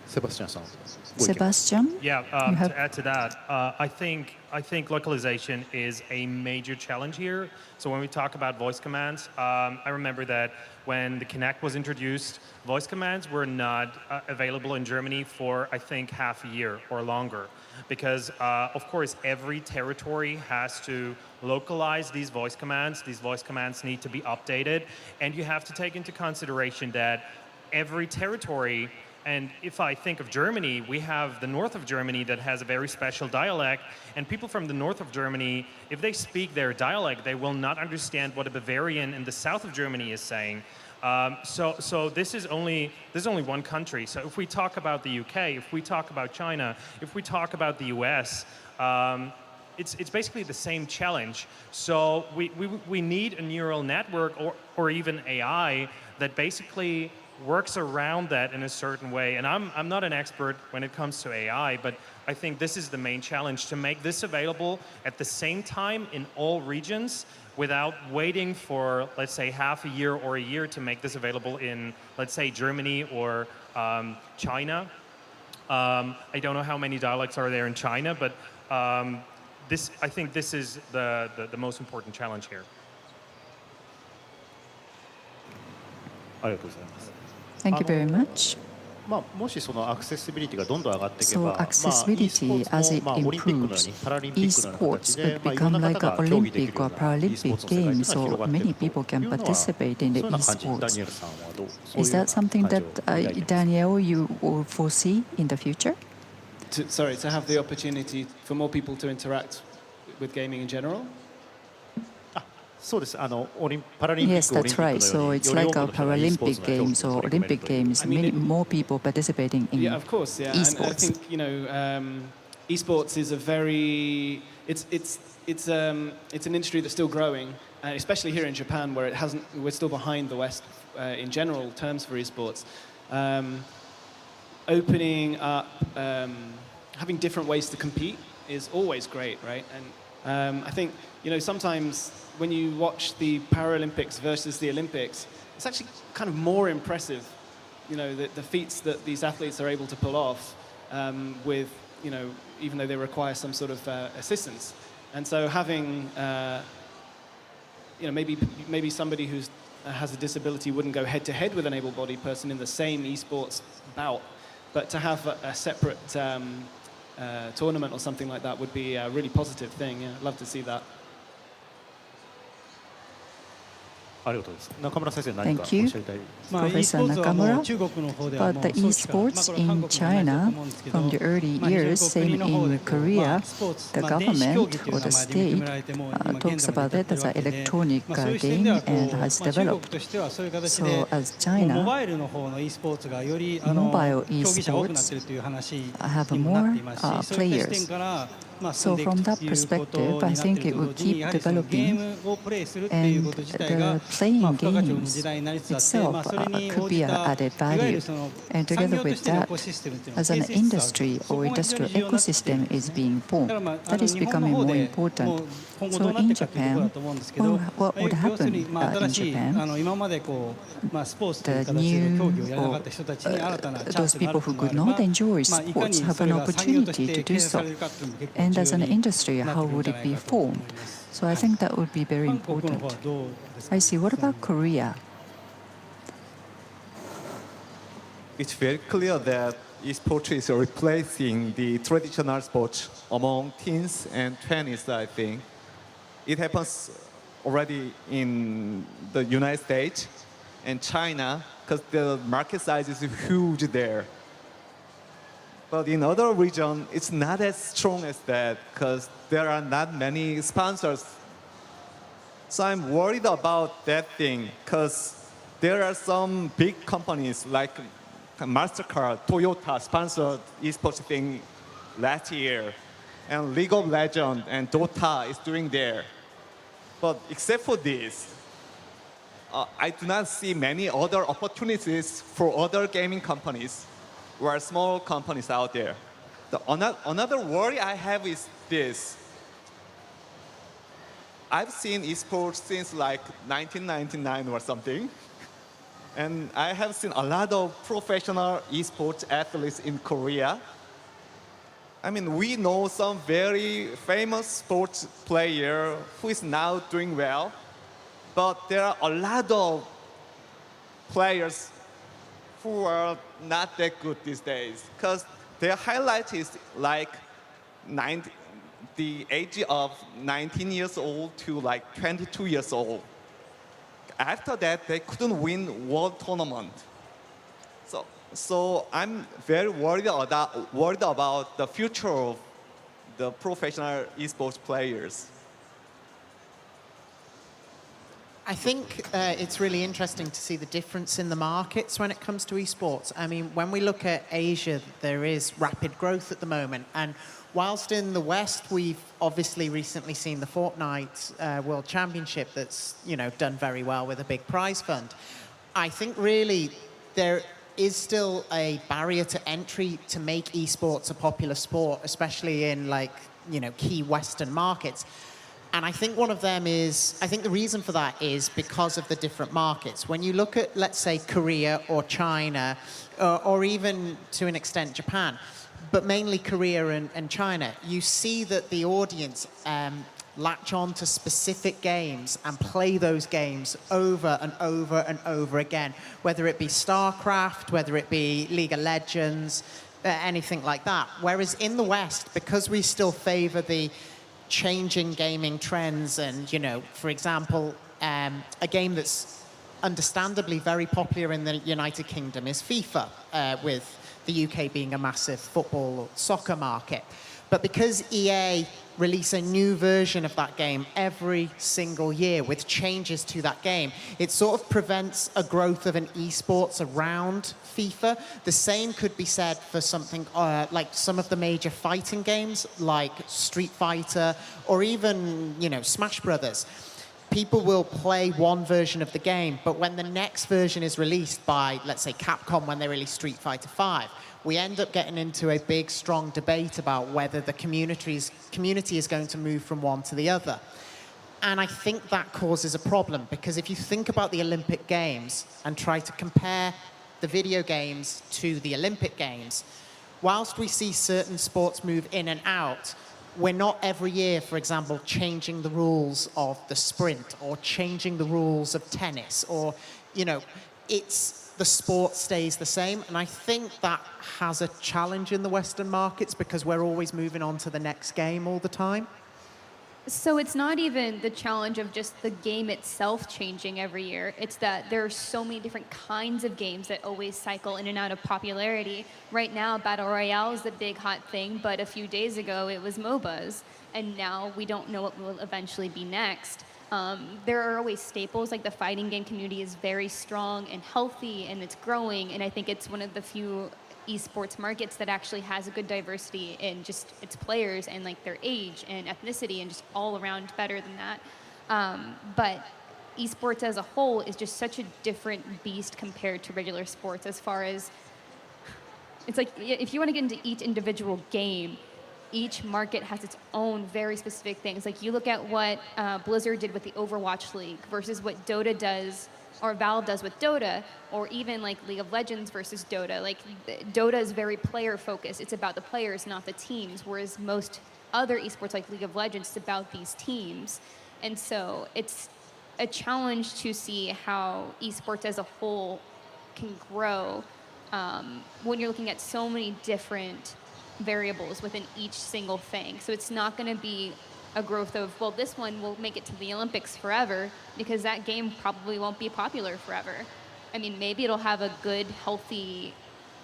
Sebastian? Yeah, to add to that, I think localization is a major challenge here. So when we talk about voice commands, I remember that when the Kinect was introduced, voice commands were not available in Germany for, I think, half a year or longer. Because, of course, every territory has to localize these voice commands. These voice commands need to be updated. And you have to take into consideration that every territory. And if I think of Germany, we have the north of Germany that has a very special dialect. And people from the north of Germany, if they speak their dialect, they will not understand what a Bavarian in the south of Germany is saying. So this is only one country. So if we talk about the UK, if we talk about China, if we talk about the US, it's basically the same challenge. So we need a neural network or even AI that basically works around that in a certain way. And I'm not an expert when it comes to AI, but I think this is the main challenge, to make this available at the same time in all regions without waiting for, let's say, half a year or a year to make this available in, let's say, Germany or China. I don't know how many dialects are there in China, but I think this is the most important challenge here. Thank you very much. もしそのアクセシビリティがどんどん上がっていけ So ば、accessibility as it オリンピックのよう improves, にパラリンピックのような esports 形で、 would いろん become な like 方 an が競技できる Olympic よ or うな e スポー Paralympic ツの世界が games, 広 so がってい many く people とい can うのは、 participate in そう the いうような感じ、ダ esports. ニエルさんはどう、そういう Is ような that something 感じ that を抱いていますか？ Danielle, you will foresee in the future? To have the opportunity for more people to interact with gaming in general? そうです。オリンパラリンピッ Yes, ク、オリン that's ピッ right. クの So ように、 it's より like 多 a くの人が e スポーツ Paralympic の競技 Games に or 取り組め Olympic る。 Games, I mean, many more people participating in Yeah, of course, yeah. And I esports. think, you know, esports is a very, it's an industry that's still growing, especially here in Japan, where we're still behind the West in general terms for esports. Opening up, having different ways to compete is always great, right? And I think, you know, sometimes when you watch the Paralympics versus the Olympics, it's actually kind of more impressive, you know, the feats that these athletes are able to pull off with, you know, even though they require some sort of assistance. And so having, you know, maybe somebody who has a disability wouldn't go head-to-head with an able-bodied person in the same esports bout, but to have a separate tournament or something like that would be a really positive thing. Yeah, I'd love to see that. ありがとうございます。中村先生、何かおっし Thank ゃりたい。you, Professor Nakamura. But the esports in China, from the early years, same in Korea, the government or the state talks about it as an electronic game and has developed. So as China, mobile esports have more players. So from that perspective, I think it will keep developing, and the playing games itself could be an added value. And together with that, as an industry or industrial ecosystem is being formed, that is becoming more important. So in Japan, what would happen in Japan? The new or those people who could not enjoy sports have an opportunity to do so. And as an industry, how would it be formed? So I think that would be very important. I see. What about Korea? It's very clear that esports is replacing the traditional sports among teens and 20s, I think. It happens already in the United States and China because the market size is huge there. But in other regions, it's not as strong as that because there are not many sponsors. So I'm worried about that thing because there are some big companies like MasterCard, Toyota sponsored esports thing last year. And League of Legends and Dota is doing there. But except for this, I do not see many other opportunities for other gaming companies or small companies out there. Another worry I have is this. I've seen esports since like 1999 or something. And I have seen a lot of professional esports athletes in Korea. I mean, we know some very famous sports player who is now doing well, but there are a lot of players who are not that good these days because their highlight is like the age of 19 years old to like 22 years old. After that, they couldn't win world tournament. So I'm very worried about the future of the professional esports players. I think it's really interesting to see the difference in the markets when it comes to esports. I mean, when we look at Asia, there is rapid growth at the moment. And whilst in the West, we've obviously recently seen the Fortnite World Championship that's, done very well with a big prize fund. I think really there is still a barrier to entry to make esports a popular sport, especially in key Western markets. And I think one of them is, I think the reason for that is because of the different markets. When you look at, let's say, Korea or China, or even to an extent Japan, but mainly Korea and China, you see that the audience latch on to specific games and play those games over and over and over again, whether it be StarCraft, whether it be League of Legends, anything like that. Whereas in the West, because we still favor the changing gaming trends and, for example, a game that's understandably very popular in the United Kingdom is FIFA, with the UK being a massive football or soccer market. But because EA release a new version of that game every single year with changes to that game, it sort of prevents a growth of an esports around FIFA. The same could be said for something like some of the major fighting games like Street Fighter or even, Smash Brothers. People will play one version of the game, but when the next version is released by, let's say, Capcom, when they release Street Fighter V, we end up getting into a big, strong debate about whether the community is going to move from one to the other. And I think that causes a problem, because if you think about the Olympic Games and try to compare the video games to the Olympic Games, whilst we see certain sports move in and out, we're not every year, for example, changing the rules of the sprint or changing the rules of tennis, or, the sport stays the same. And I think that has a challenge in the Western markets because we're always moving on to the next game all the time. So it's not even the challenge of just the game itself changing every year. It's that there are so many different kinds of games that always cycle in and out of popularity. Right now, Battle Royale is the big hot thing, but a few days ago it was MOBAs. And now we don't know what will eventually be next. There are always staples, like the fighting game community is very strong and healthy, and it's growing, and I think it's one of the few esports markets that actually has a good diversity in just its players and like their age and ethnicity and just all around better than that. But esports as a whole is just such a different beast compared to regular sports, as far as, it's like if you want to get into each individual game, each market has its own very specific things. Like you look at what Blizzard did with the Overwatch League versus what Dota does, or Valve does with Dota, or even like League of Legends versus Dota. Like Dota is very player focused. It's about the players, not the teams, whereas most other esports like League of Legends, it's about these teams. And so it's a challenge to see how esports as a whole can grow when you're looking at so many different variables within each single thing. So it's not going to be a growth of, well, this one will make it to the Olympics forever, because that game probably won't be popular forever. I mean, maybe it'll have a good, healthy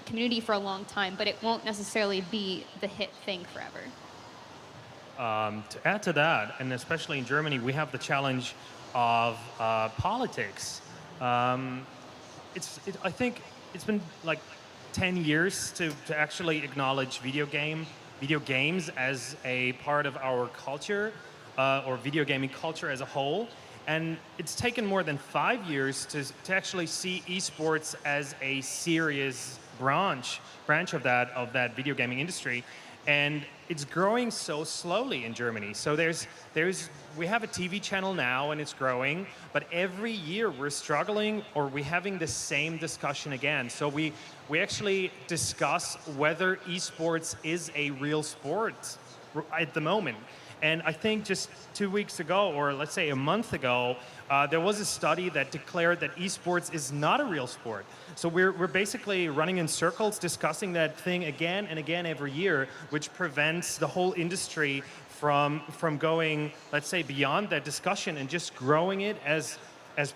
community for a long time, but it won't necessarily be the hit thing forever. To add to that, and especially in Germany, we have the challenge of politics. I think it's been like 10 years to actually acknowledge video games as a part of our culture, or video gaming culture as a whole. And it's taken more than 5 years to actually see esports as a serious branch of that video gaming industry. And it's growing so slowly in Germany. So we have a TV channel now and it's growing, but every year we're struggling, or we're having the same discussion again. So we actually discuss whether esports is a real sport at the moment. And I think just 2 weeks ago, or let's say a month ago, there was a study that declared that esports is not a real sport. So we're basically running in circles, discussing that thing again and again every year, which prevents the whole industry from going, let's say, beyond that discussion and just growing it as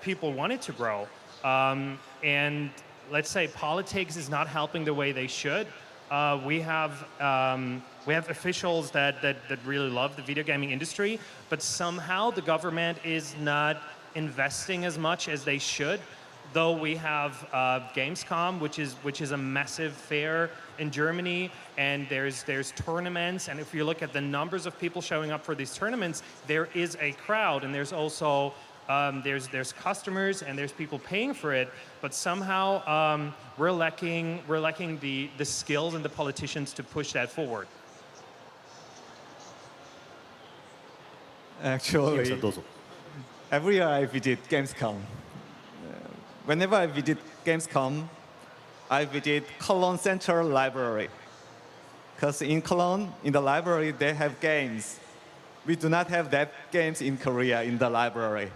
people want it to grow. And let's say politics is not helping the way they should. We have officials that really love the video gaming industry, but somehow the government is not investing as much as they should. Though we have Gamescom, which is a massive fair in Germany, and there's tournaments, and if you look at the numbers of people showing up for these tournaments, there is a crowd, and there's also there's customers and there's people paying for it, but somehow we're lacking the skills and the politicians to push that forward. Actually, every year I visit Gamescom. Whenever I visit Gamescom, I visit Cologne Central Library. Because in Cologne, in the library, they have games. We do not have that games in Korea in the library.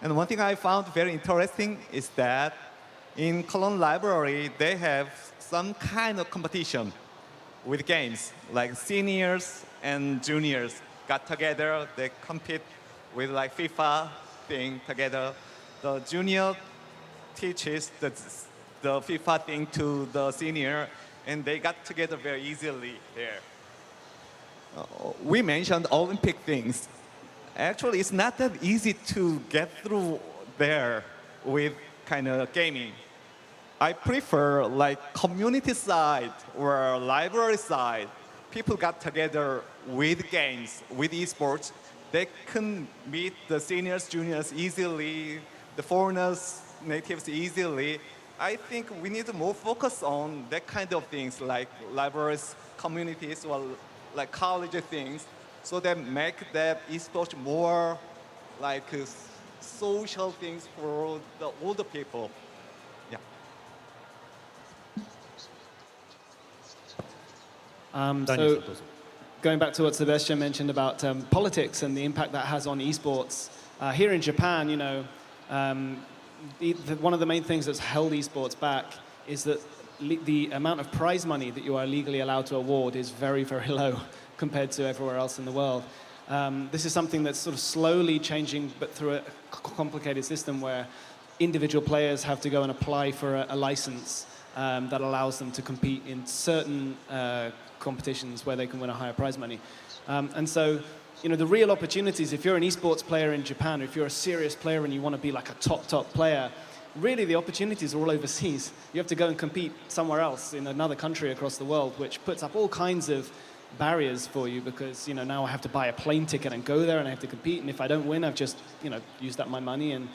And one thing I found very interesting is that in Cologne Library, they have some kind of competition with games, like seniors and juniors got together, they compete with like FIFA thing together. The junior teaches the FIFA thing to the senior, and they got together very easily there. We mentioned Olympic things. Actually, it's not that easy to get through there with kind of gaming. I prefer like community side or library side. People got together with games, with esports. They can meet the seniors, juniors easily, the foreigners, natives easily. I think we need to more focus on that kind of things like libraries, communities, or like college things, so that make that esports more like social things for the older people. Yeah. So going back to what Sebastian mentioned about politics and the impact that has on esports, here in Japan, you know, one of the main things that's held esports back is that the amount of prize money that you are legally allowed to award is very, very low compared to everywhere else in the world. This is something that's sort of slowly changing, but through a complicated system where individual players have to go and apply for a license that allows them to compete in certain competitions where they can win a higher prize money. And so, you know, the real opportunities, if you're an esports player in Japan, or if you're a serious player and you want to be like a top player, really the opportunities are all overseas. You have to go and compete somewhere else in another country across the world, which puts up all kinds of barriers for you because, you know, now I have to buy a plane ticket and go there and I have to compete, and if I don't win, I've just, you know, used up my money and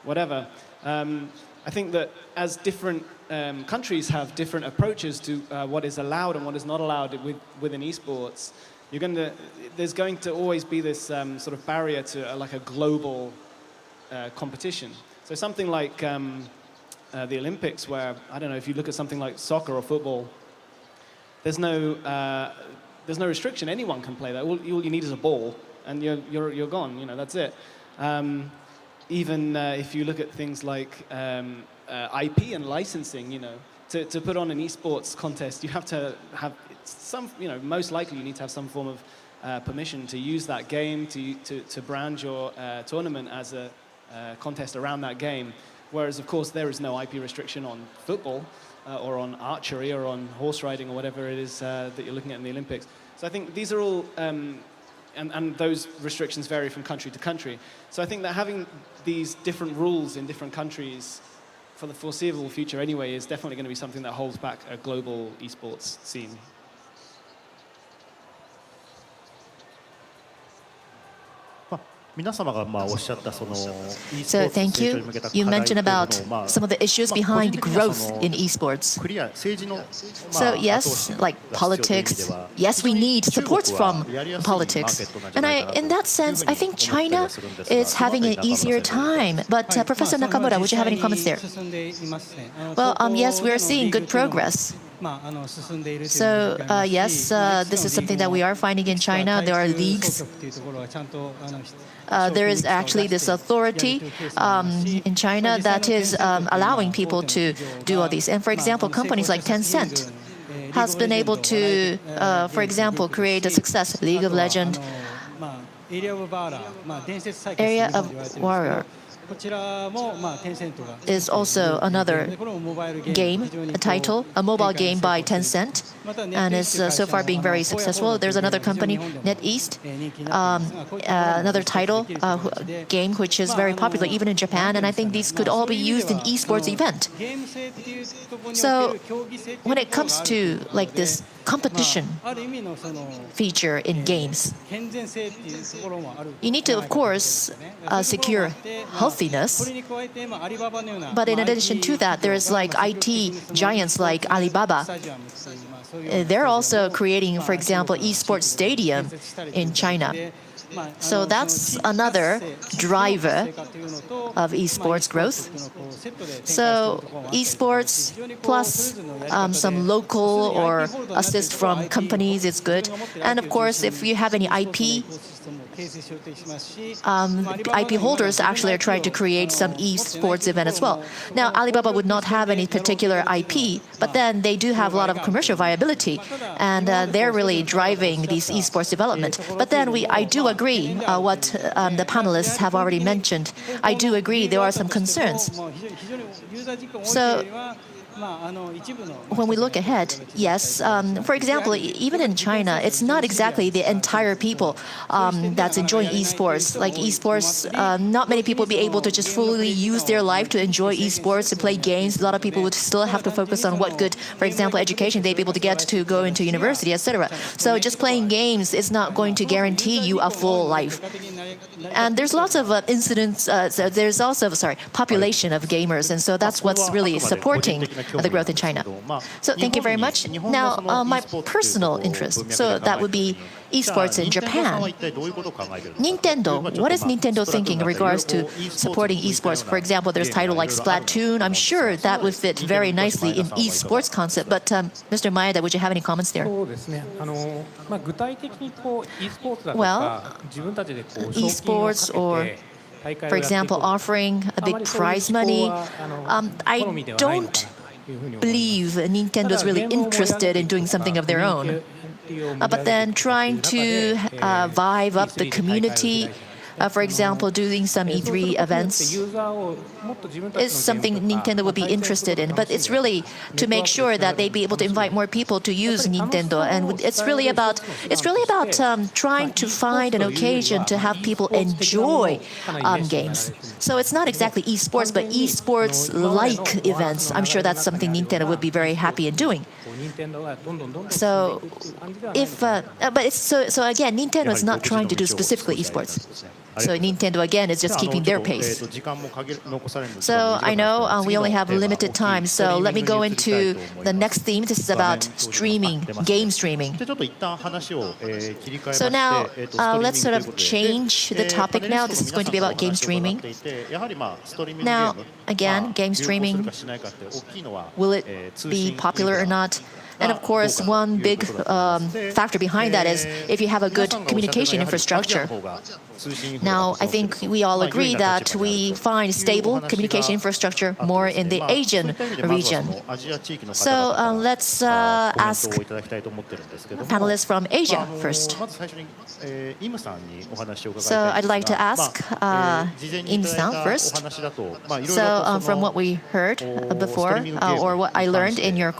whatever. I think that as different countries have different approaches to what is allowed and what is not allowed within esports, there's going to always be this sort of barrier to like a global competition. So something like the Olympics, where, I don't know, if you look at something like soccer or football, there's no restriction. Anyone can play that. All you need is a ball, and you're gone. You know, that's it. Even if you look at things like IP and licensing, you know, to put on an esports contest, you have to have some, you know, most likely you need to have some form of permission to use that game, to brand your tournament as a contest around that game. Whereas, of course, there is no IP restriction on football or on archery or on horse riding or whatever it is that you're looking at in the Olympics. So I think these are all, and those restrictions vary from country to country. So I think that having these different rules in different countries for the foreseeable future anyway is definitely going to be something that holds back a global esports scene. So thank you. You mentioned about some of the issues behind growth in esports. So yes, like politics, yes, we need supports from politics. And in that sense, I think China is having an easier time. But Professor Nakamura, would you have any comments there? Well, yes, we are seeing good progress. So yes, this is something that we are finding in China. There are leagues. There is actually this authority in China that is allowing people to do all these. And for example, companies like Tencent has been able to, for example, create a success, League of Legends, Area of Warrior. is also another game, a title, a mobile game by Tencent, and is so far being very successful. There's another company, NetEast, another title, game which is very popular even in Japan, and I think these could all be used in esports event. So when it comes to like this competition feature in games, you need to, of course, secure healthiness. But in addition to that, there's like IT giants like Alibaba. They're also creating, for example, esports stadium in China. So that's another driver of esports growth. So esports plus some local or assist from companies is good. And of course, if you have any IP, IP holders actually are trying to create some esports event as well. Now, Alibaba would not have any particular IP, but then they do have a lot of commercial viability, and they're really driving these esports development. But then I do agree what the panelists have already mentioned. I do agree there are some concerns. So when we look ahead, yes, for example, even in China, it's not exactly the entire people that's enjoying esports. Like esports, not many people will be able to just fully use their life to enjoy esports and play games. A lot of people would still have to focus on what good, for example, education they'd be able to get to go into university, etc. So just playing games is not going to guarantee you a full life. And there's lots of incidents, so there's also, population of gamers, and so that's what's really supporting the growth in China. So thank you very much. Now, my personal interest, so that would be esports in Japan. Nintendo, what is Nintendo thinking in regards to supporting esports? For example, there's a title like Splatoon. I'm sure that would fit very nicely in esports concept. But Mr. Maeda, would you have any comments there? Well, esports or, for example, offering a big prize money, I don't believe Nintendo is really interested in doing something of their own. But then trying to vibe up the community, for example, doing some E3 events is something Nintendo would be interested in. But it's really to make sure that they'd be able to invite more people to use Nintendo. And it's really about trying to find an occasion to have people enjoy games. So it's not exactly esports, but esports-like events. I'm sure that's something Nintendo would be very happy in doing. So so again, Nintendo is not trying to do specifically esports. So Nintendo again is just keeping their pace. So I know we only have limited time, so let me go into the next theme. This is about streaming, game streaming. So now let's sort of change the topic now. This is going to be about game streaming. Now, again, game streaming, will it be popular or not? And of course, one big factor behind that is if you have a good communication infrastructure. Now, I think we all agree that we find stable communication infrastructure more in the Asian region. So let's ask panelists from Asia first. So I'd like to ask Im-san first. So from what we heard before, or what I learned in your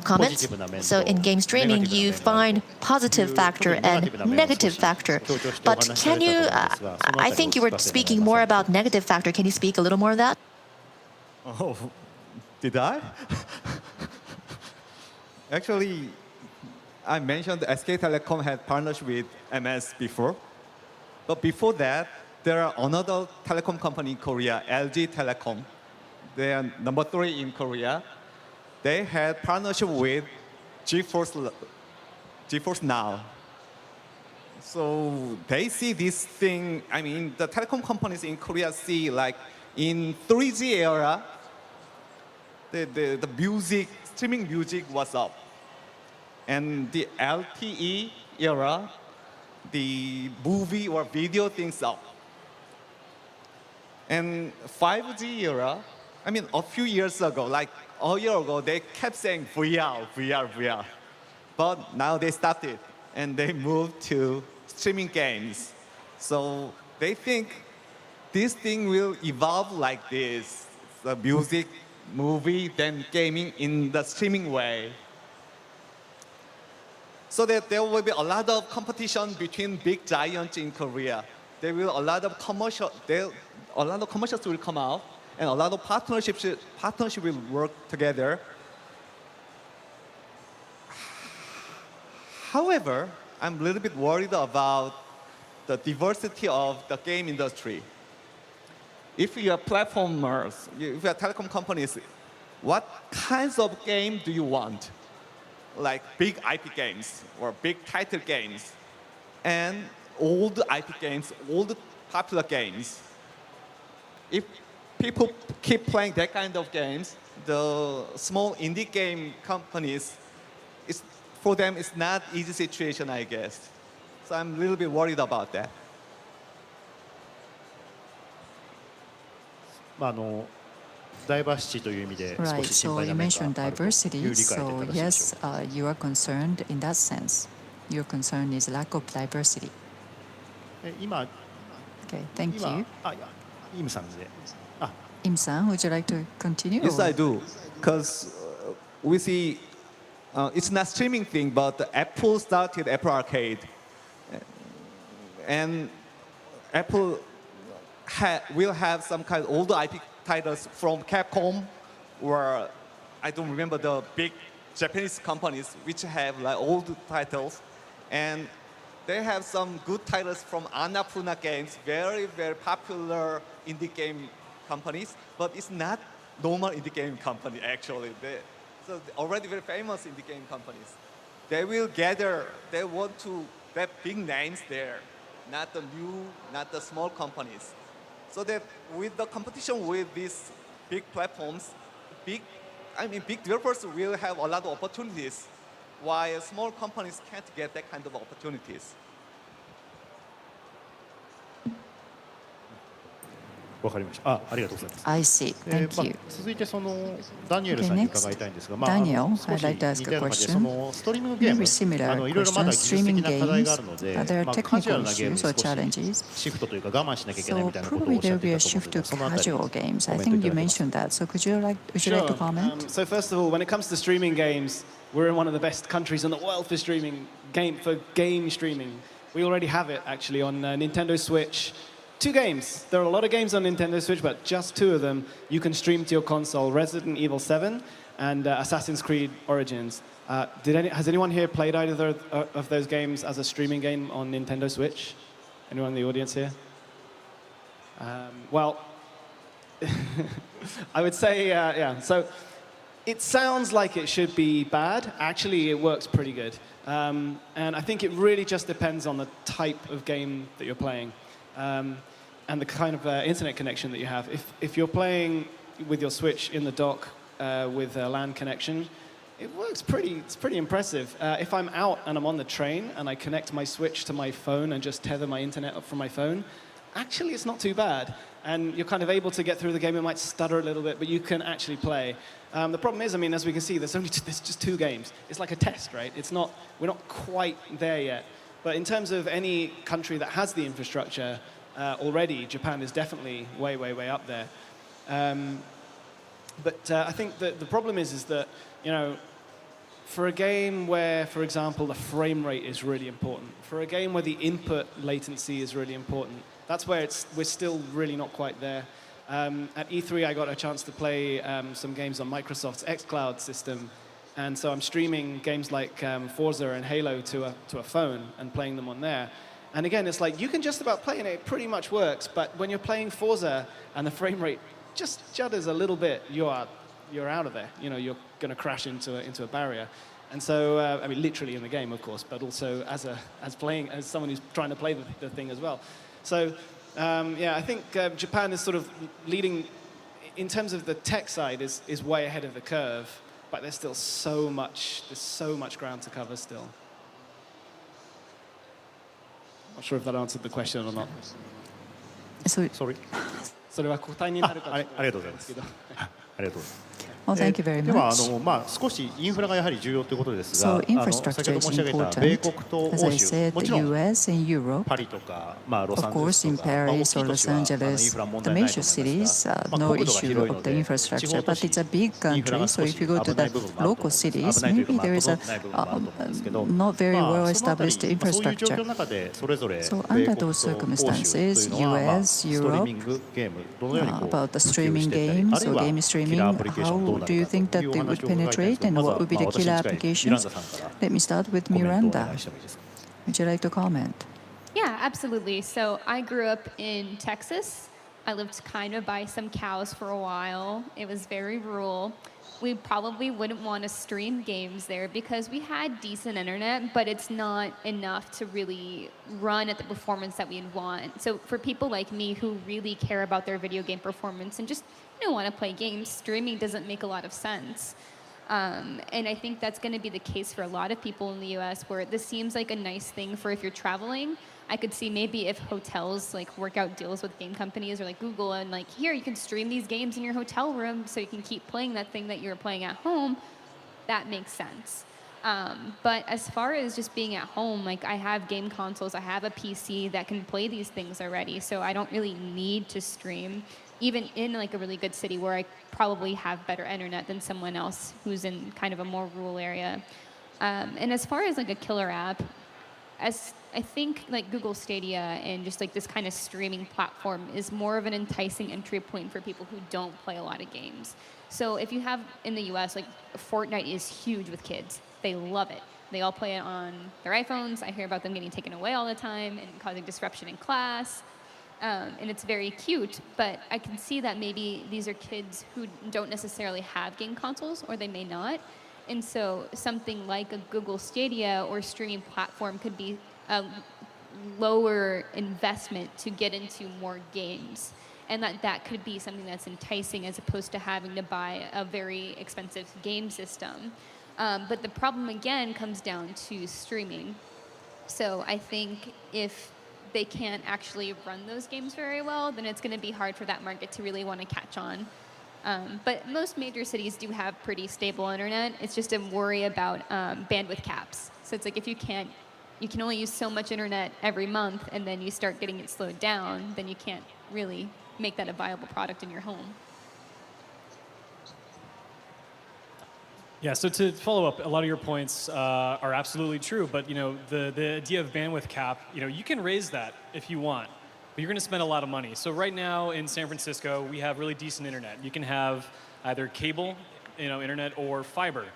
comments, so in game streaming, you find positive factor and negative factor. But can you, I think you were speaking more about negative factor. Can you speak a little more of that? Oh, did I? Actually, I mentioned SK Telecom had partnership with MS before. But before that, there are another telecom company in Korea, LG Telecom. They are number 3 in Korea. They had partnership with GeForce Now. So they see this thing, I mean, the telecom companies in Korea see like in 3G era, the music, streaming music was up. And the LTE era, the movie or video things up. And 5G era, I mean, a few years ago, like a year ago, they kept saying VR, VR, VR. But now they stopped it, and they moved to streaming games. So they think this thing will evolve like this. The music, movie, then gaming in the streaming way. So that there will be a lot of competition between big giants in Korea. A lot of commercials will come out, and a lot of partnerships will work together. However, I'm a little bit worried about the diversity of the game industry. If you are platformers, if you are telecom companies, what kinds of game do you want? Like big IP games or big title games, and old IP games, old popular games. If people keep playing that kind of games, the small indie game companies, for them, it's not an easy situation, I guess. So I'm a little bit worried about that. ダイバーシティという意味で少 Right, し心 so 配 you な面が mentioned あるという diversity. 理解で So 正しいでしょ yes, you are concerned in that sense. Your concern is lack of diversity. うか。今、 Okay, thank you. イムさんで。Im-san, would you like to continue? Yes, or- I do. Because we see it's not streaming thing, but Apple started Apple Arcade. And Apple will have some kind of old IP titles from Capcom, or I don't remember the big Japanese companies which have like old titles. And they have some good titles from Annapurna Games, very, very popular indie game companies, but it's not normal indie game company actually. So already very famous indie game companies. They will gather, they want to have big names there, not the new, not the small companies. So that with the competition with these big platforms, big developers will have a lot of opportunities, while small companies can't get that kind of opportunities. わかりました。ありがとうございます。 I see. Thank you. 続いてダニエルさんに伺いたいんですが、Daniel, 少し I'd like to ask 似 a たような感じで question. ストリーミングゲー Maybe ム、 similar いろいろまだ questions. 技術 Streaming 的な課題があ games, るので、 there are カジュア technical ルなゲームに issues or 少し challenges. シフトというか我慢しなきゃいけない So みたいなことをお probably っしゃ there って will be い a たと思う shift の to で、そのあたり casual games. I コメントい think た you だけますか。 mentioned that. So would you like to comment? So first of all, when it comes to streaming games, we're in one of the best countries in the world for game streaming. We already have it actually on Nintendo Switch. 2 games. There are a lot of games on Nintendo Switch, but just 2 of them you can stream to your console: Resident Evil 7 and Assassin's Creed Origins. Has anyone here played either of those games as a streaming game on Nintendo Switch? Anyone in the audience here? Well, I would say, yeah. So it sounds like it should be bad. Actually, it works pretty good. And I think it really just depends on the type of game that you're playing. And the kind of internet connection that you have. If you're playing with your Switch in the dock with a LAN connection, it works it's pretty impressive. If I'm out and I'm on the train and I connect my Switch to my phone and just tether my internet up from my phone, actually it's not too bad. And you're kind of able to get through the game. It might stutter a little bit, but you can actually play. The problem is, I mean, as we can see, there's just 2 games. It's like a test, right? We're not quite there yet. But in terms of any country that has the infrastructure already, Japan is definitely way, way, way up there. But I think that the problem is that, you know, for a game where, for example, the frame rate is really important, for a game where the input latency is really important, that's where we're still really not quite there. At E3, I got a chance to play some games on Microsoft's xCloud system. And so I'm streaming games like Forza and Halo to a phone and playing them on there. And again, it's like you can just about play and it pretty much works. But when you're playing Forza and the frame rate just judders a little bit, you're out of there. You know, you're going to crash into a barrier. And so, I mean, literally in the game, of course, but also as someone who's trying to play the thing as well. So, yeah, I think Japan is sort of leading in terms of the tech side is way ahead of the curve. But there's still so much ground to cover still. Not sure if that answered the question or not. Sorry. それは答えになるか。ありがとうございます。ありがとうございます。Well, thank you very much. 少しインフラがやはり重要ということですが、So infrastructure is 先ほど申し上げた important. 米国と As 欧 I 州、 said, も the ちろん US and Europe, パリとか、ロサ of ンゼル course, ス in とか、大 Paris きい or 都 Los 市はイン Angeles, フラ問 the 題ない major と思います cities, が、 no 国土が issue 広い of の the で、地 infrastructure. 方都 But 市、 it's a big インフラ country, が so 少し if you go 危 to ない the 部分もあると local 思うんです。 cities, 危ないというか、 maybe there is a 整ってない部分もあると思うんですけど、 not very well そのあたり、 established そういう状況 infrastructure. の中で、それぞれ So 米 under 国と欧 those 州という circumstances, のは、 US, ストリー Europe, ミングゲーム、どのようにこう about the 普及 streaming していったり、あ games るい or は game キ streaming, ラーアプリケーションどう how な do you るか think と that いうお they 話 would を伺いたいんです penetrate けど、 and まずは what would be the 私 killer に近いミラン applications? ダさんから Let me start with コメントをお願 Miranda. いしてもいいですか。 Would you like to comment? Yeah, absolutely. So I grew up in Texas. I lived kind of by some cows for a while. It was very rural. We probably wouldn't want to stream games there because we had decent internet, but it's not enough to really run at the performance that we'd want. So for people like me who really care about their video game performance and just want to play games, streaming doesn't make a lot of sense. And I think that's going to be the case for a lot of people in the US, where this seems like a nice thing for if you're traveling. I could see maybe if hotels like work out deals with game companies or like Google and like, here, you can stream these games in your hotel room so you can keep playing that thing that you're playing at home. That makes sense. But as far as just being at home, like I have game consoles, I have a PC that can play these things already, so I don't really need to stream, even in like a really good city where I probably have better internet than someone else who's in kind of a more rural area. And as far as like a killer app, as I think like Google Stadia and just like this kind of streaming platform is more of an enticing entry point for people who don't play a lot of games. So if you have in the US, like Fortnite is huge with kids. They love it. They all play it on their iPhones. I hear about them getting taken away all the time and causing disruption in class. And it's very cute, but I can see that maybe these are kids who don't necessarily have game consoles, or they may not. And so something like a Google Stadia or streaming platform could be a lower investment to get into more games. And that could be something that's enticing as opposed to having to buy a very expensive game system. But the problem, again, comes down to streaming. So I think if they can't actually run those games very well, then it's going to be hard for that market to really want to catch on. But most major cities do have pretty stable internet. It's just a worry about bandwidth caps. So it's like if you can only use so much internet every month, and then you start getting it slowed down, then you can't really make that a viable product in your home. Yeah, so to follow up, a lot of your points are absolutely true, but the idea of bandwidth cap, you can raise that if you want, but you're going to spend a lot of money. So right now in San Francisco, we have really decent internet. You can have either cable, internet, or fiber.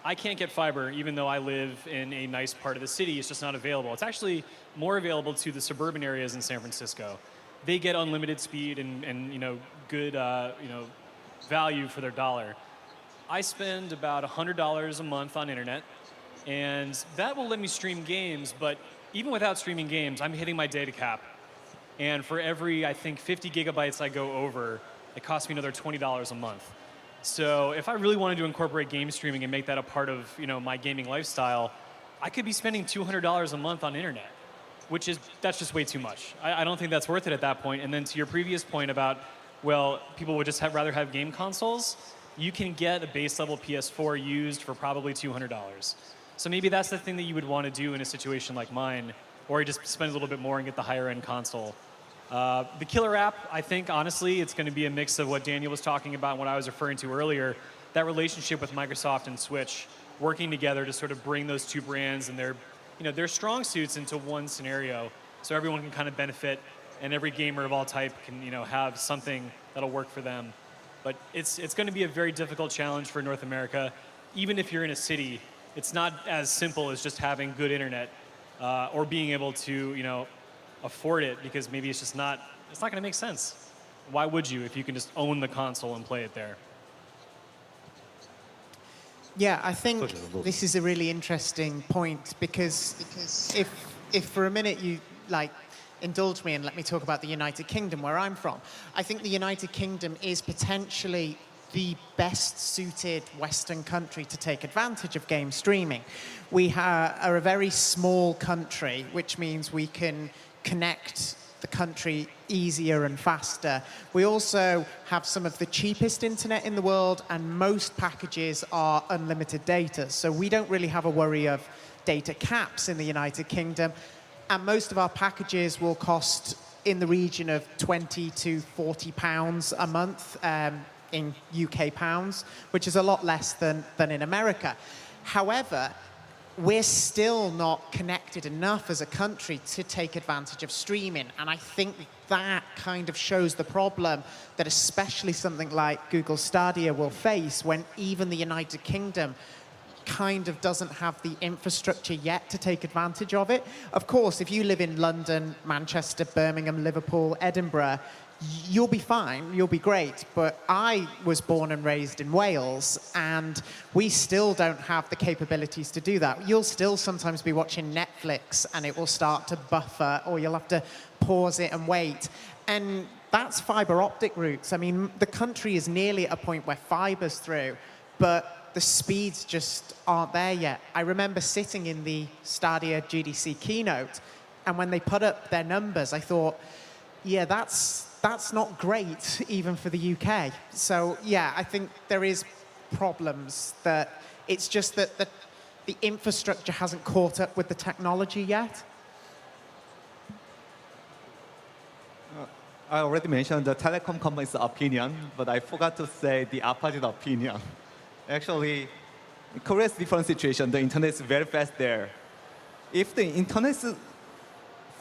I can't get fiber even though I live in a nice part of the city. It's just not available. It's actually more available to the suburban areas in San Francisco. They get unlimited speed and good value for their dollar. I spend about $100 a month on internet, and that will let me stream games, but even without streaming games, I'm hitting my data cap. And for every, I think, 50 gigabytes I go over, it costs me another $20 a month. So if I really wanted to incorporate game streaming and make that a part of my gaming lifestyle, I could be spending $200 a month on internet, that's just way too much. I don't think that's worth it at that point. And then to your previous point about, well, people would just rather have game consoles, you can get a base level PS4 used for probably $200. So maybe that's the thing that you would want to do in a situation like mine, or you just spend a little bit more and get the higher end console. The killer app, I think, honestly, it's going to be a mix of what Daniel was talking about and what I was referring to earlier, that relationship with Microsoft and Switch, working together to sort of bring those two brands and their strong suits into one scenario, so everyone can kind of benefit, and every gamer of all type can have something that'll work for them. But it's going to be a very difficult challenge for North America. Even if you're in a city, it's not as simple as just having good internet or being able to afford it, because maybe it's not going to make sense. Why would you if you can just own the console and play it there? Yeah, I think this is a really interesting point, because if for a minute you indulge me and let me talk about the United Kingdom, where I'm from. I think the United Kingdom is potentially the best suited Western country to take advantage of game streaming. We are a very small country, which means we can connect the country easier and faster. We also have some of the cheapest internet in the world, and most packages are unlimited data. So we don't really have a worry of data caps in the United Kingdom. And most of our packages will cost in the region of 20 to 40 pounds a month in UK pounds, which is a lot less than in America. However, we're still not connected enough as a country to take advantage of streaming. And I think that kind of shows the problem that especially something like Google Stadia will face when even the United Kingdom kind of doesn't have the infrastructure yet to take advantage of it. Of course, if you live in London, Manchester, Birmingham, Liverpool, Edinburgh, you'll be fine, you'll be great. But I was born and raised in Wales, and we still don't have the capabilities to do that. You'll still sometimes be watching Netflix and it will start to buffer, or you'll have to pause it and wait. And that's fiber optic routes. I mean, the country is nearly at a point where fiber's through, but the speeds just aren't there yet. I remember sitting in the Stadia GDC keynote, and when they put up their numbers, I thought, yeah, that's not great even for the UK. So yeah, I think there is problems that it's just that the infrastructure hasn't caught up with the technology yet. I already mentioned the telecom company's opinion, but I forgot to say the opposite opinion. Actually, Korea's different situation. The internet is very fast there. If the internet is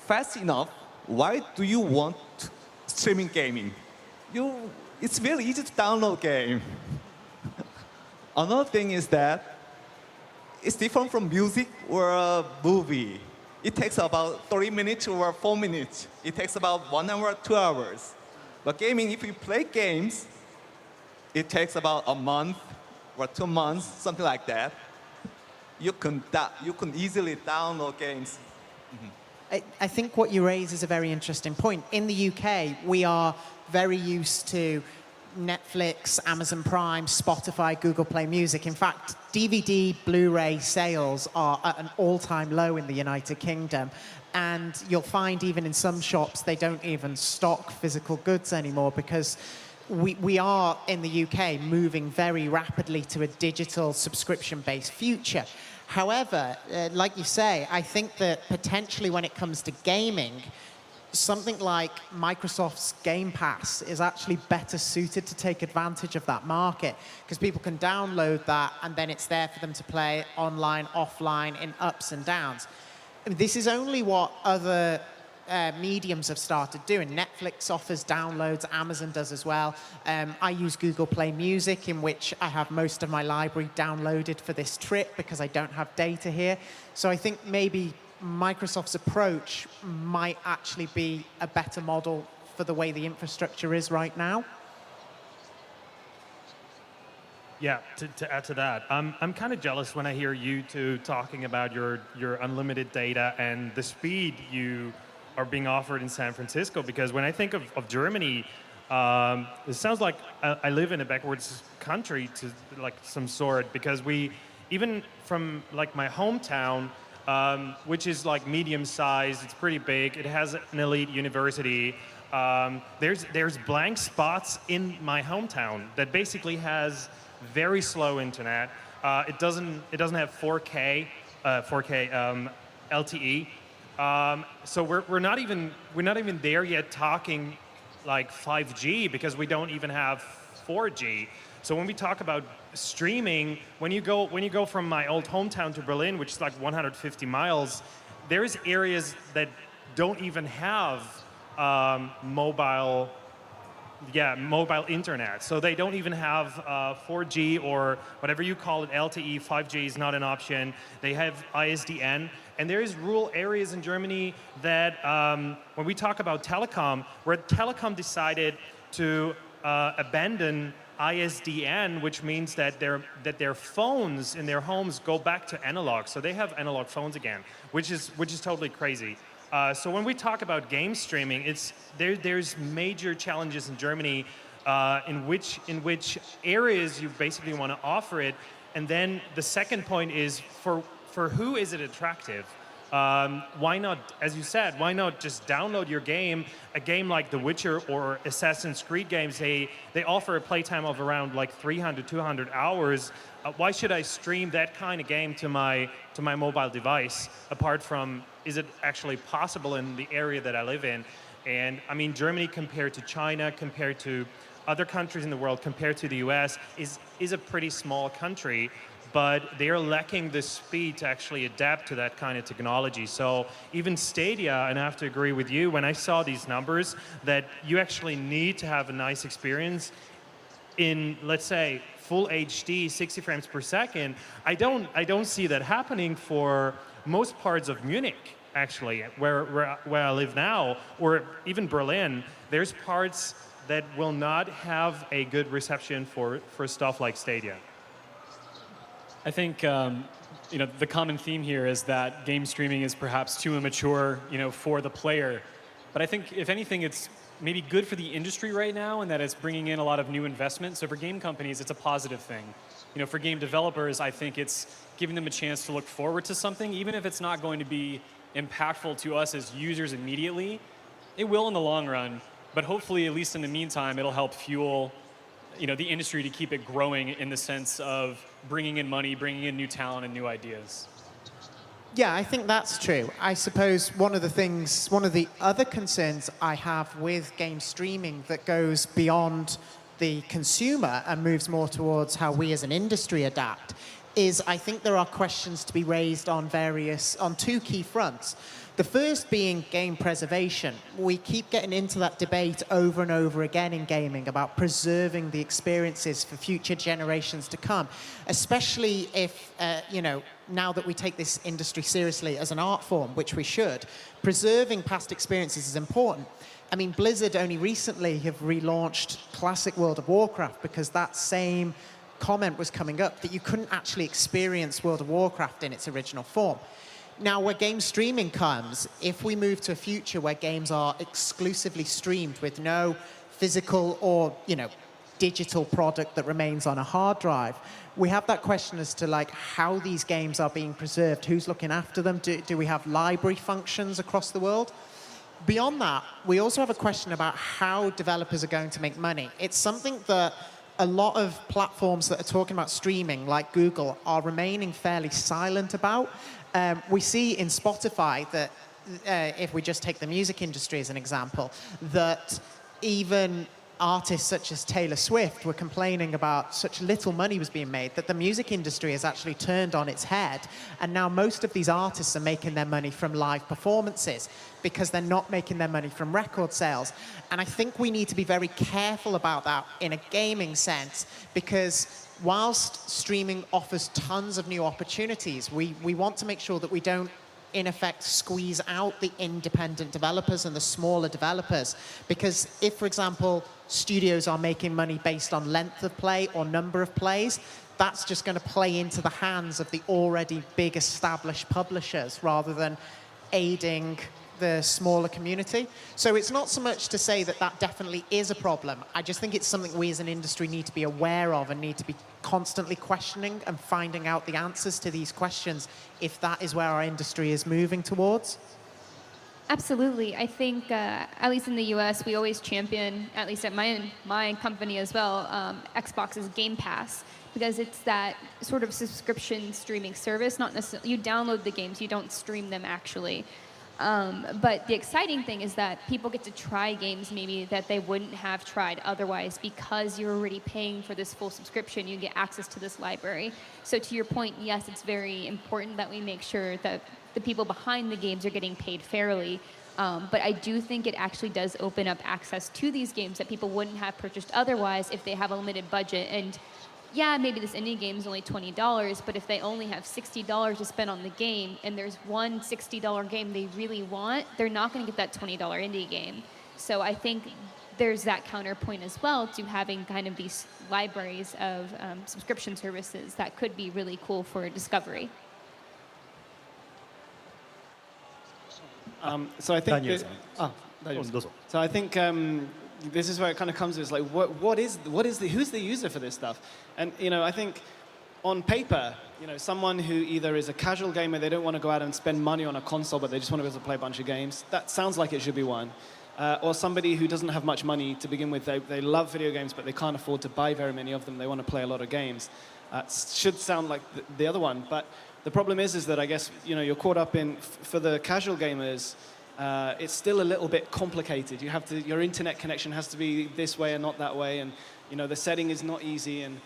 fast enough, why do you want streaming gaming? It's very easy to download game. Another thing is that it's different from music or a movie. It takes about 30 minutes or 4 minutes. It takes about 1 hour, 2 hours. But gaming, if you play games, it takes about a month or 2 months, something like that. You can easily download games. Mm-hmm. I think what you raise is a very interesting point. In the UK, we are very used to Netflix, Amazon Prime, Spotify, Google Play Music. In fact, DVD, Blu-ray sales are at an all-time low in the United Kingdom. And you'll find even in some shops, they don't even stock physical goods anymore because we are, in the UK, moving very rapidly to a digital subscription-based future. However, like you say, I think that potentially when it comes to gaming, something like Microsoft's Game Pass is actually better suited to take advantage of that market because people can download that and then it's there for them to play online, offline, in ups and downs. And this is only what other mediums have started doing. Netflix offers downloads, Amazon does as well. I use Google Play Music, in which I have most of my library downloaded for this trip because I don't have data here. So I think maybe Microsoft's approach might actually be a better model for the way the infrastructure is right now. Yeah, to add to that, I'm kind of jealous when I hear you two talking about your unlimited data and the speed you are being offered in San Francisco, because when I think of Germany, it sounds like I live in a backwards country to like some sort, because even from like my hometown, which is like medium sized, it's pretty big, it has an elite university. There's blank spots in my hometown that basically has very slow internet. It doesn't have 4K LTE. So we're not even there yet talking like 5G, because we don't even have 4G. So when we talk about streaming, when you go from my old hometown to Berlin, which is like 150 miles, there's areas that don't even have mobile internet. So they don't even have 4G or whatever you call it, LTE. 5G is not an option. They have ISDN. And there is rural areas in Germany that, when we talk about telecom, where telecom decided to abandon ISDN, which means that their phones in their homes go back to analog. So they have analog phones again, which is totally crazy. So when we talk about game streaming, there's major challenges in Germany in which areas you basically want to offer it. And then the second point is for who is it attractive? why not, as you said, why not just download your game? A game like The Witcher or Assassin's Creed games, they offer a playtime of around like 300, 200 hours. Why should I stream that kind of game to my mobile device, apart from, is it actually possible in the area that I live in? And I mean, Germany compared to China, compared to other countries in the world, compared to the US, is a pretty small country, but they're lacking the speed to actually adapt to that kind of technology. So even Stadia, and I have to agree with you, when I saw these numbers, that you actually need to have a nice experience in, let's say, full HD, 60 frames per second, I don't see that happening for most parts of Munich, actually, where I live now, or even Berlin. There's parts that will not have a good reception for stuff like Stadia. I think the common theme here is that game streaming is perhaps too immature, for the player. But I think, if anything, it's maybe good for the industry right now, in that it's bringing in a lot of new investment. So for game companies, it's a positive thing. For game developers, I think it's giving them a chance to look forward to something, even if it's not going to be impactful to us as users immediately. It will in the long run, but hopefully, at least in the meantime, it'll help fuel the industry to keep it growing in the sense of bringing in money, bringing in new talent and new ideas. Yeah, I think that's true. I suppose one of the other concerns I have with game streaming that goes beyond the consumer and moves more towards how we as an industry adapt is, I think there are questions to be raised on two key fronts. The first being game preservation. We keep getting into that debate over and over again in gaming about preserving the experiences for future generations to come, especially if, now that we take this industry seriously as an art form, which we should, preserving past experiences is important. I mean, Blizzard only recently have relaunched classic World of Warcraft because that same comment was coming up that you couldn't actually experience World of Warcraft in its original form. Now, where game streaming comes, if we move to a future where games are exclusively streamed with no physical or, digital product that remains on a hard drive, we have that question as to how these games are being preserved, who's looking after them, do we have library functions across the world? Beyond that, we also have a question about how developers are going to make money. It's something that a lot of platforms that are talking about streaming, like Google, are remaining fairly silent about. We see in Spotify that, if we just take the music industry as an example, that even artists such as Taylor Swift were complaining about such little money was being made that the music industry has actually turned on its head. And now most of these artists are making their money from live performances because they're not making their money from record sales. And I think we need to be very careful about that in a gaming sense, because whilst streaming offers tons of new opportunities, we want to make sure that we don't, in effect, squeeze out the independent developers and the smaller developers. Because if, for example, studios are making money based on length of play or number of plays, that's just going to play into the hands of the already big established publishers rather than aiding the smaller community. So it's not so much to say that that definitely is a problem. I just think it's something we as an industry need to be aware of and need to be constantly questioning and finding out the answers to these questions if that is where our industry is moving towards. Absolutely. I think, at least in the US, we always champion, at least at my company as well, Xbox's Game Pass, because it's that sort of subscription streaming service. Not necessarily, you download the games, you don't stream them actually. But the exciting thing is that people get to try games maybe that they wouldn't have tried otherwise because you're already paying for this full subscription. You get access to this library. So to your point, yes, it's very important that we make sure that the people behind the games are getting paid fairly. But I do think it actually does open up access to these games that people wouldn't have purchased otherwise if they have a limited budget. And yeah, maybe this indie game is only $20, but if they only have $60 to spend on the game and there's one $60 game they really want, they're not going to get that $20 indie game. So I think there's that counterpoint as well to having kind of these libraries of subscription services that could be really cool for discovery. So I think this is where it kind of comes to, is like, who's the user for this stuff? And I think on paper, someone who either is a casual gamer, they don't want to go out and spend money on a console, but they just want to be able to play a bunch of games. That sounds like it should be one. Or somebody who doesn't have much money to begin with. They love video games, but they can't afford to buy very many of them. They want to play a lot of games. Should sound like the other one. But the problem is that I guess you're caught up in, for the casual gamers, it's still a little bit complicated. Your internet connection has to be this way and not that way, and the setting is not easy. And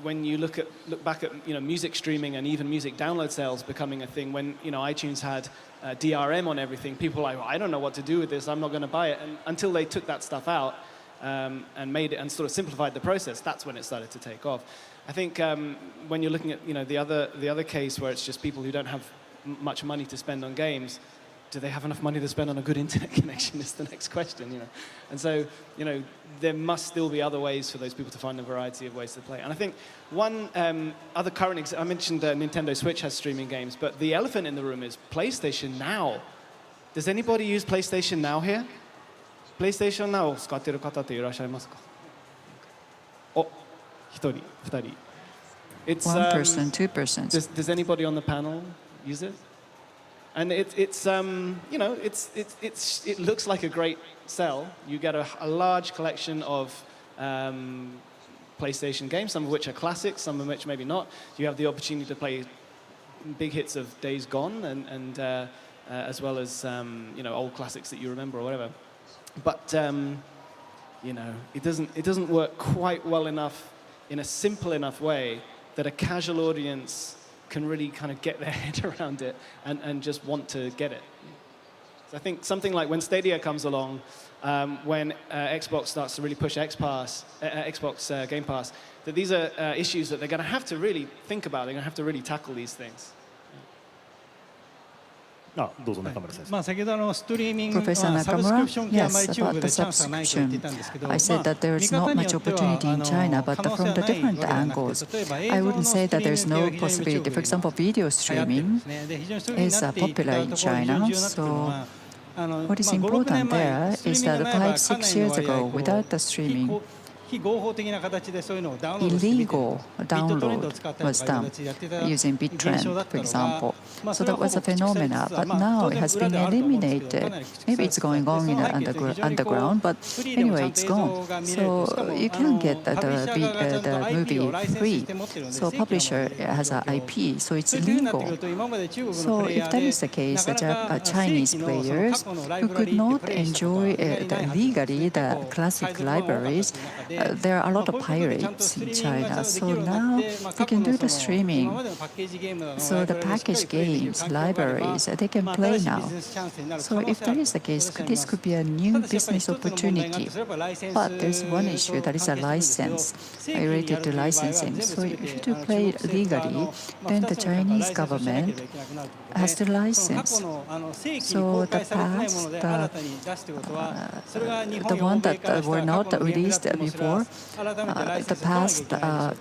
when you look back at music streaming and even music download sales becoming a thing, when iTunes had DRM on everything, people were like, well, I don't know what to do with this. I'm not going to buy it. And until they took that stuff out and made it and sort of simplified the process, that's when it started to take off. I think when you're looking at the other case where it's just people who don't have much money to spend on games, do they have enough money to spend on a good internet connection is the next question, And so, there must still be other ways for those people to find a variety of ways to play. And I think one other current example, I mentioned Nintendo Switch has streaming games, but the elephant in the room is PlayStation Now. Does anybody use PlayStation Now here? PlayStation Now を使っている方っていらっしゃいますか? お、一人、二人. It's one person, two persons. Does anybody on the panel use it? And it looks like a great sell. You get a large collection of PlayStation games, some of which are classics, some of which maybe not. You have the opportunity to play big hits of Days Gone and as well as old classics that you remember or whatever. But it doesn't work quite well enough in a simple enough way that a casual audience can really kind of get their head around it and just want to get it. So I think something like when Stadia comes along, when Xbox starts to really push Xbox Game Pass, that these are issues that they're going to have to really think about. They're going to have to really tackle these things. どうぞ中村先生。先ほどストリーミング Professor サブスクリプション系は Nakamura, yes, about the でチャンスがないと言っていたんですけど、 subscription. I said that there is not much opportunity in China, but from the different angles, I wouldn't say that there's no possibility. For example, video streaming is popular in China, so what is important there is that 5-6 years ago, without the streaming, illegal download was done using BitTorrent, for example. So that was a phenomena, but now it has been eliminated. Maybe it's going on in the underground, but anyway, it's gone. So you can get the movie free. So publisher has an IP, so it's legal. So if that is the case, Chinese players who could not enjoy legally the classic libraries, there are a lot of pirates in China, so now they can do the streaming. So the package games, libraries, they can play now. So if that is the case, this could be a new business opportunity. But there's one issue, that is a license related to licensing. So if you play legally, then the Chinese government has to license. So the past, the one that were not released before, the past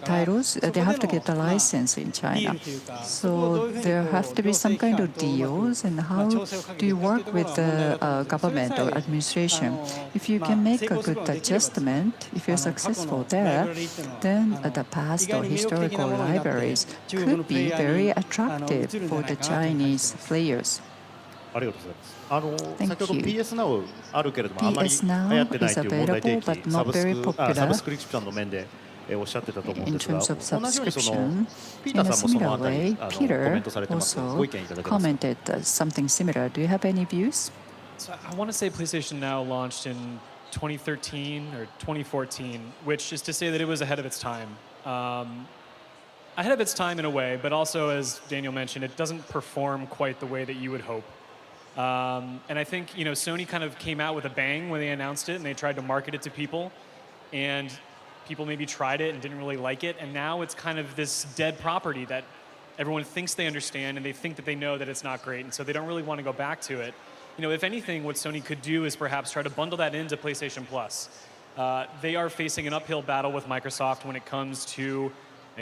titles, they have to get a license in China. So there have to be some kind of deals, and how do you work with the government or administration? If you can make a good adjustment, if you're successful there, then the past or historical libraries could be very attractive for the Chinese players. ありがとうございます。先ほど Thank you. PS Now あるけれどもあまり流 PS 行ってない Now という問題 is available, 提 but 起 not very サブス popular クリプションの面でおっしゃってたと思うん in ですが terms of 同じようにその subscription. ピータ In ー a さんもその similar あたり way, コメ Peter ントされてますご also 意見いただけますか commented something similar. Do you have any views? So I want to say PlayStation Now launched in 2013 or 2014, which is to say that it was ahead of its time. Ahead of its time in a way, but also, as Daniel mentioned, it doesn't perform quite the way that you would hope. And I think Sony kind of came out with a bang when they announced it, and they tried to market it to people, and people maybe tried it and didn't really like it, and now it's kind of this dead property that everyone thinks they understand, and they think that they know that it's not great, and so they don't really want to go back to it. If anything, what Sony could do is perhaps try to bundle that into PlayStation Plus. They are facing an uphill battle with Microsoft when it comes to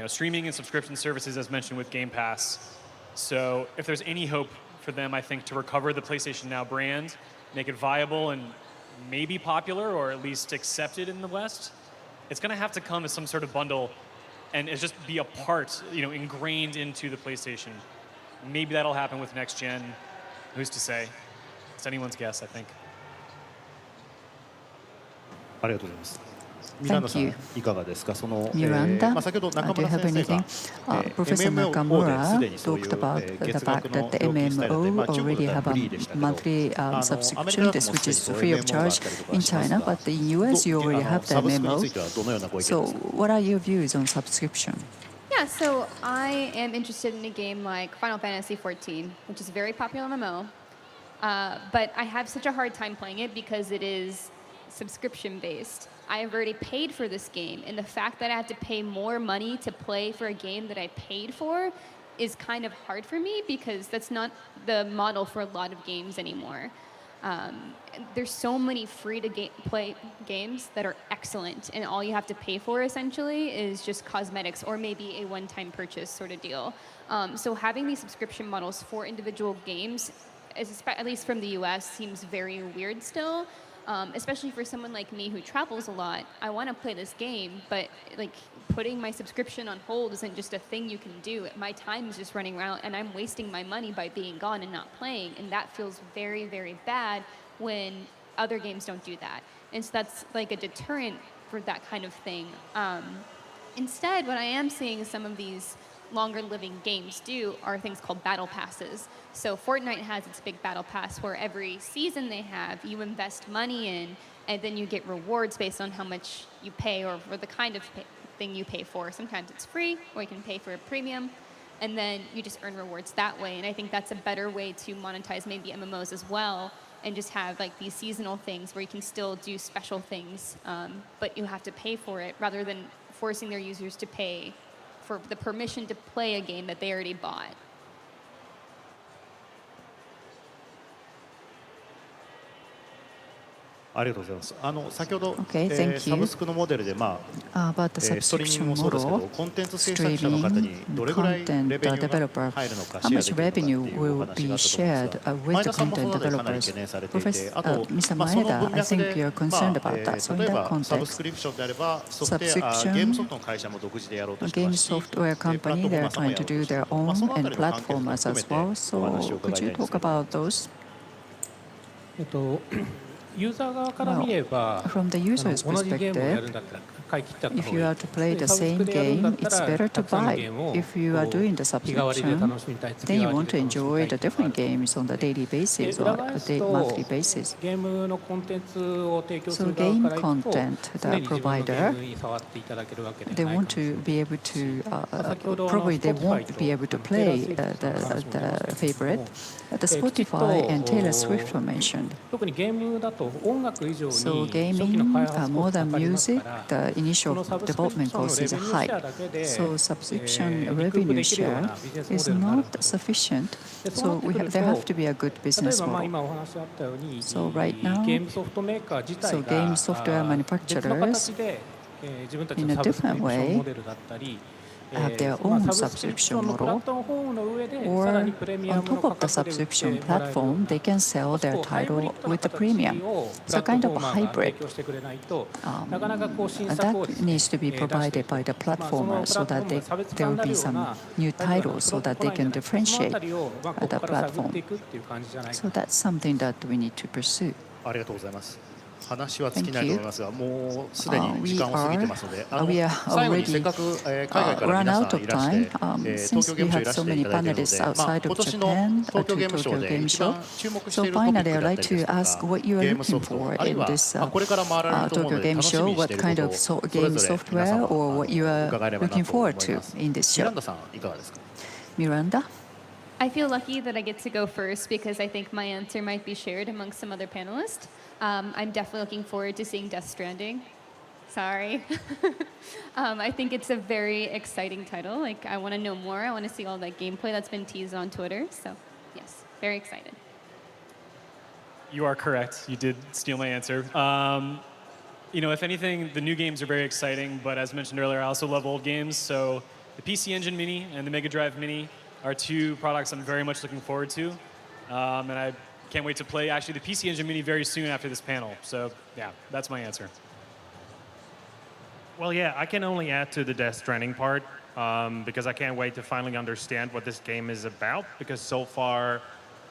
streaming and subscription services, as mentioned with Game Pass. So if there's any hope for them, I think, to recover the PlayStation Now brand, make it viable and maybe popular or at least accepted in the West, it's going to have to come as some sort of bundle and it's just be a part, ingrained into the PlayStation. Maybe that'll happen with next gen. Who's to say? It's anyone's guess, I think. ありがとうございます。 Thank you. いかがですか。その Miranda, 先ほど中 do you 村 have 先生 anything? が Professor MMO で Nakamura すでにそういう talked about the 月 fact 額の that the 料金スタイルで、 MMO 中国 already では have フ a リーでしたけど、 monthly アメリ subscription, カだと this もう which すで is に free そういう of MMO があっ charge たりとか in します China, が、 but in US you already have the サブスクにつ MMO. いてはどのようなご意見 So ですか。 what are your views on subscription? Yeah, so I am interested in a game like Final Fantasy XIV, which is a very popular MMO. But I have such a hard time playing it because it is subscription based. I have already paid for this game, and the fact that I have to pay more money to play for a game that I paid for is kind of hard for me because that's not the model for a lot of games anymore. There's so many free-to-play games that are excellent, and all you have to pay for essentially is just cosmetics or maybe a one-time purchase sort of deal. So having these subscription models for individual games, at least from the US, seems very weird still. Especially for someone like me who travels a lot. I want to play this game, but like putting my subscription on hold isn't just a thing you can do. My time is just running around, and I'm wasting my money by being gone and not playing, and that feels very, very bad when other games don't do that. And so that's like a deterrent for that kind of thing. Instead, what I am seeing some of these longer living games do are things called battle passes. So Fortnite has its big battle pass where every season they have, you invest money in, and then you get rewards based on how much you pay or for the kind of thing you pay for. Sometimes it's free, or you can pay for a premium, and then you just earn rewards that way. And I think that's a better way to monetize maybe MMOs as well, and just have like these seasonal things where you can still do special things, but you have to pay for it rather than forcing their users to pay for the permission to play a game that they already bought. ありがとうございます。先ほど、 Okay, thank you. サブスクのモデルで、About the ストリーミン subscription グもそうですけど、 model, コンテンツ制作者の方に streaming どれぐらい content レベニュー developer, が入るのか how シェア much できるの revenue かっていうお will 話 be があったと思うん shared ですが、 with 前 the 田さんもそ content のあたりかなり developers? 懸念されていて、 Professor, あと、 Mr. その Maeda, 文 I 脈 think で、 you're concerned about that. So 例 in え that ばサブス context, クリプションであれば、ソフトウェア、 subscription ゲームソフトの会社も独自でやろうと a してま game すし、 software プラッ company, トフォー they're マー様 trying や to ろうと do して their ます。そ own のあた and りの関係性も platformers 含め as て well. お話を So 伺 could い you たいんです talk けど。 about those? ユーザー側から見れば、 From the user's 同じゲームをや perspective, るんだったら買い切っちゃった方 if が you い are い。 to play the サブス same クでやるんだ game, った it's ら better た to くさんの buy. ゲームを If you are doing the 日替わりで subscription, 楽しみたい、月 then 替 you わり want で to 楽しみた enjoy い the っていうのがあ different る。 games on the daily で basis 裏 or 返 a す day, と monthly basis. ゲームのコンテンツを提供す So る側 game からいくと content, 常 the に自分のゲー provider, ムに触っていただけるわけでは they ないか want もしれない。 to be able to, 先ほど probably they won't Spotify be able to と play テイラー・スウィフトの話も出ま the したけれど favorite. も、 The きちっ Spotify and Taylor と Swift were mentioned. 特にゲームだと音楽以上に So 初期の gaming, 開発コ more スト than かかります music, から、 the こ initial のサブスクリプ development ションの cost レ is ベニューシ high. ェアだけで So subscription リクープ revenue できるよう share なビジネスモ is デルになる not と。 sufficient. でそうな So ってくる there have と、 to be a good 例え business ばまあ model. 今お話あったように、 So right now, ゲームソフトメーカー自体 so が game software 別の manufacturers 形で自分たち in の a サブスクリ different プション way モデルだったり、 have their まあ own サブスクリプショ subscription ンのプラッ model, トフォームの上でさら or にプレミア on ムの top 価 of the 格で売って subscription もらえるよう platform, な they can sell ちょ their っとハイブリ title ッドな with the 形 premium. をプ So ラット kind フ of ォ a ーマーが提 hybrid. 供してくれないと、なかなかこう新作を That ですね needs to be 出してい provided く by the まあその platformer プ so ラットフォ that ーム they, が差別 there 化 will になる be よう some な new タイトルが titles 揃 so って that こ they ないん can じゃないか、その differentiate あたりをまあこ the こから探ってい platform. くっていう感じじゃないか So that's something that we need to pursue. ありがとうございます。話は尽き Thank ないと思 you. いますが、もうすでに時 We 間を過ぎて are, ますので、 we are 最後にせっ already かく海外から run 皆 out さん of いらして time. 東 Since 京ゲー we ムショウ have いらし so てい many ただいているの panelists で、まあ outside 今 of 年の Japan 東京ゲームショウ to で Tokyo Game 一 Show. 番注目して So いるトピッ finally, ク I'd だった like りです to とか、 ask what you ゲ are ームソ looking フト、 for あるい in は this これから回られると思うの Tokyo で Game 楽しみ Show. にして What いる kind こと of をそれ game ぞれ皆 software 様 or what you are 伺えれば looking なと思い forward ます。 to in this ミラ show? ンダさんいかがですか。 Miranda? I feel lucky that I get to go first because I think my answer might be shared among some other panelists. I'm definitely looking forward to seeing Death Stranding. Sorry. I think it's a very exciting title. Like, I want to know more. I want to see all that gameplay that's been teased on Twitter. So, yes, very excited. You are correct. You did steal my answer. If anything, the new games are very exciting, but as mentioned earlier, I also love old games. So the PC Engine Mini and the Mega Drive Mini are two products I'm very much looking forward to. And I can't wait to play actually the PC Engine Mini very soon after this panel. So yeah, that's my answer. Well, yeah, I can only add to the Death Stranding part because I can't wait to finally understand what this game is about, because so far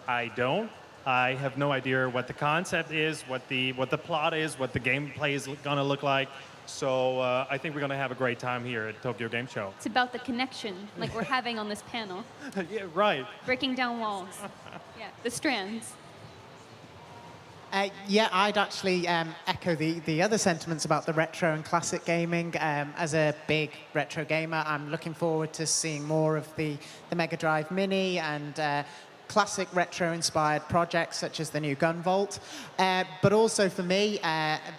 I don't. I have no idea what the concept is, what the plot is, what the gameplay is going to look like. So I think we're going to have a great time here at Tokyo Game Show. It's about the connection, like we're having on this panel. Yeah, right. Breaking down walls. Yeah, the strands. Yeah, I'd actually echo the other sentiments about the retro and classic gaming. As a big retro gamer, I'm looking forward to seeing more of the Mega Drive Mini and classic retro-inspired projects such as the new Gun Vault. But also for me,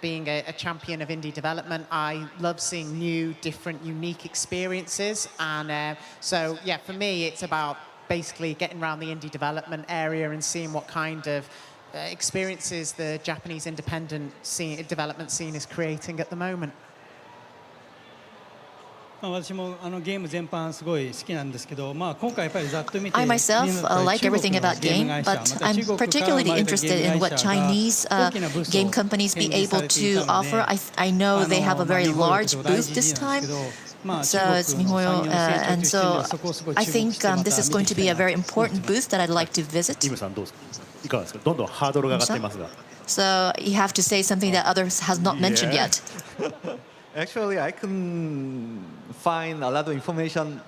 being a champion of indie development, I love seeing new, different, unique experiences. And so, yeah, for me, it's about basically getting around the indie development area and seeing what kind of experiences the Japanese independent development scene is creating at the moment. I myself like everything about game, but I'm particularly interested in what Chinese game companies be able to offer. I know they have a very large booth this time. So it's Mihoyo, and so I think this is going to be a very important booth that I'd like to visit. So you have to say something that others has not mentioned yet. Actually, I can find a lot of information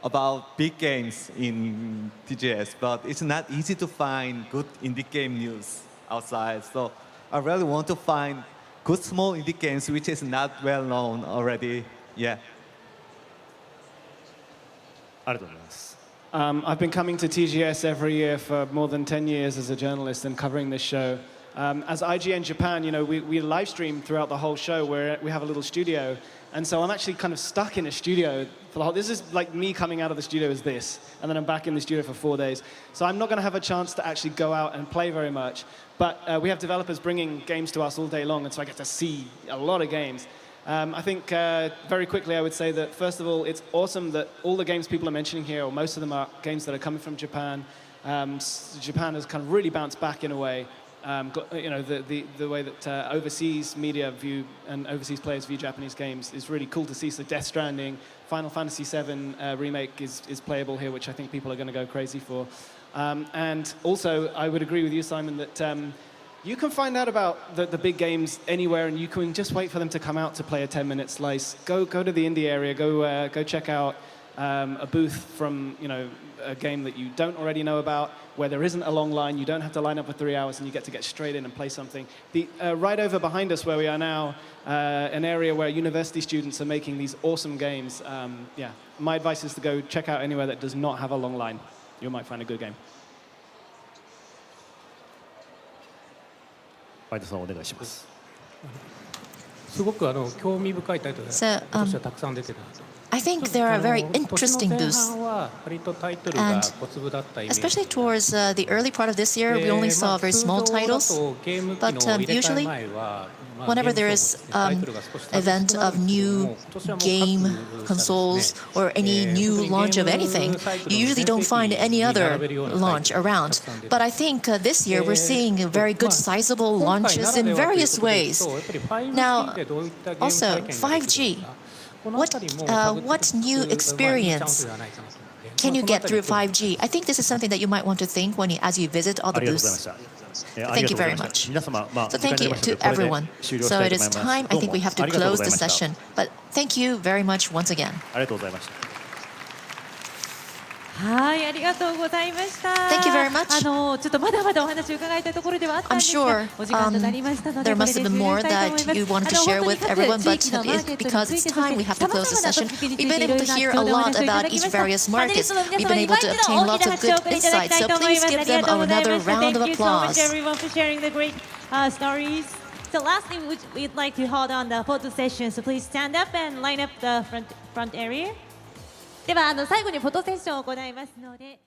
about big games in TGS, but it's not easy to find good indie game news outside. So I really want to find good small indie games which is not well known already. Yeah. I've been coming to TGS every year for more than 10 years as a journalist and covering this show. As IGN Japan, you know, we live stream throughout the whole show where we have a little studio. And so I'm actually kind of stuck in a studio for the whole, this is like me coming out of the studio as this, and then I'm back in the studio for 4 days. So I'm not going to have a chance to actually go out and play very much. But we have developers bringing games to us all day long, and so I get to see a lot of games. I think very quickly I would say that, first of all, it's awesome that all the games people are mentioning here, or most of them are games that are coming from Japan. Japan has kind of really bounced back in a way. You know, the way that overseas media view and overseas players view Japanese games is really cool to see. So Death Stranding, Final Fantasy VII Remake is playable here, which I think people are going to go crazy for. And also, I would agree with you, Simon, that you can find out about the big games anywhere, and you can just wait for them to come out to play a 10-minute slice. Go to the indie area, go check out a booth from, you know, a game that you don't already know about, where there isn't a long line, you don't have to line up for 3 hours, and you get to get straight in and play something. Right over behind us where we are now, an area where university students are making these awesome games. Yeah, my advice is to go check out anywhere that does not have a long line. You might find a good game. So, I think there are very interesting booths, and especially towards the early part of this year, we only saw very small titles, but usually whenever there is an event of new game consoles or any new launch of anything, you usually don't find any other launch around. But I think this year we're seeing very good sizable launches in various ways. Now, also 5G. What new experience can you get through 5G? I think this is something that you might want to think as you visit all the booths. Thank you very much. So thank you to everyone. So it is time. I think we have to close the session. But thank you very much once again. はい、ありがとうございました。 Thank you very much. ちょっとまだまだお話を伺いたいところではあったんですが、お時間となりましたので、 there must have been more that you wanted to share with everyone, but because it's time, we have to close the session. We've been able to hear a lot about each various markets. We've been able to obtain lots of good insights, so please give them another round of applause. Thank you so much, everyone, for sharing the great stories. So lastly, we'd like to hold on the photo session, so please stand up and line up the front area. では最後にフォトセッションを行いますので。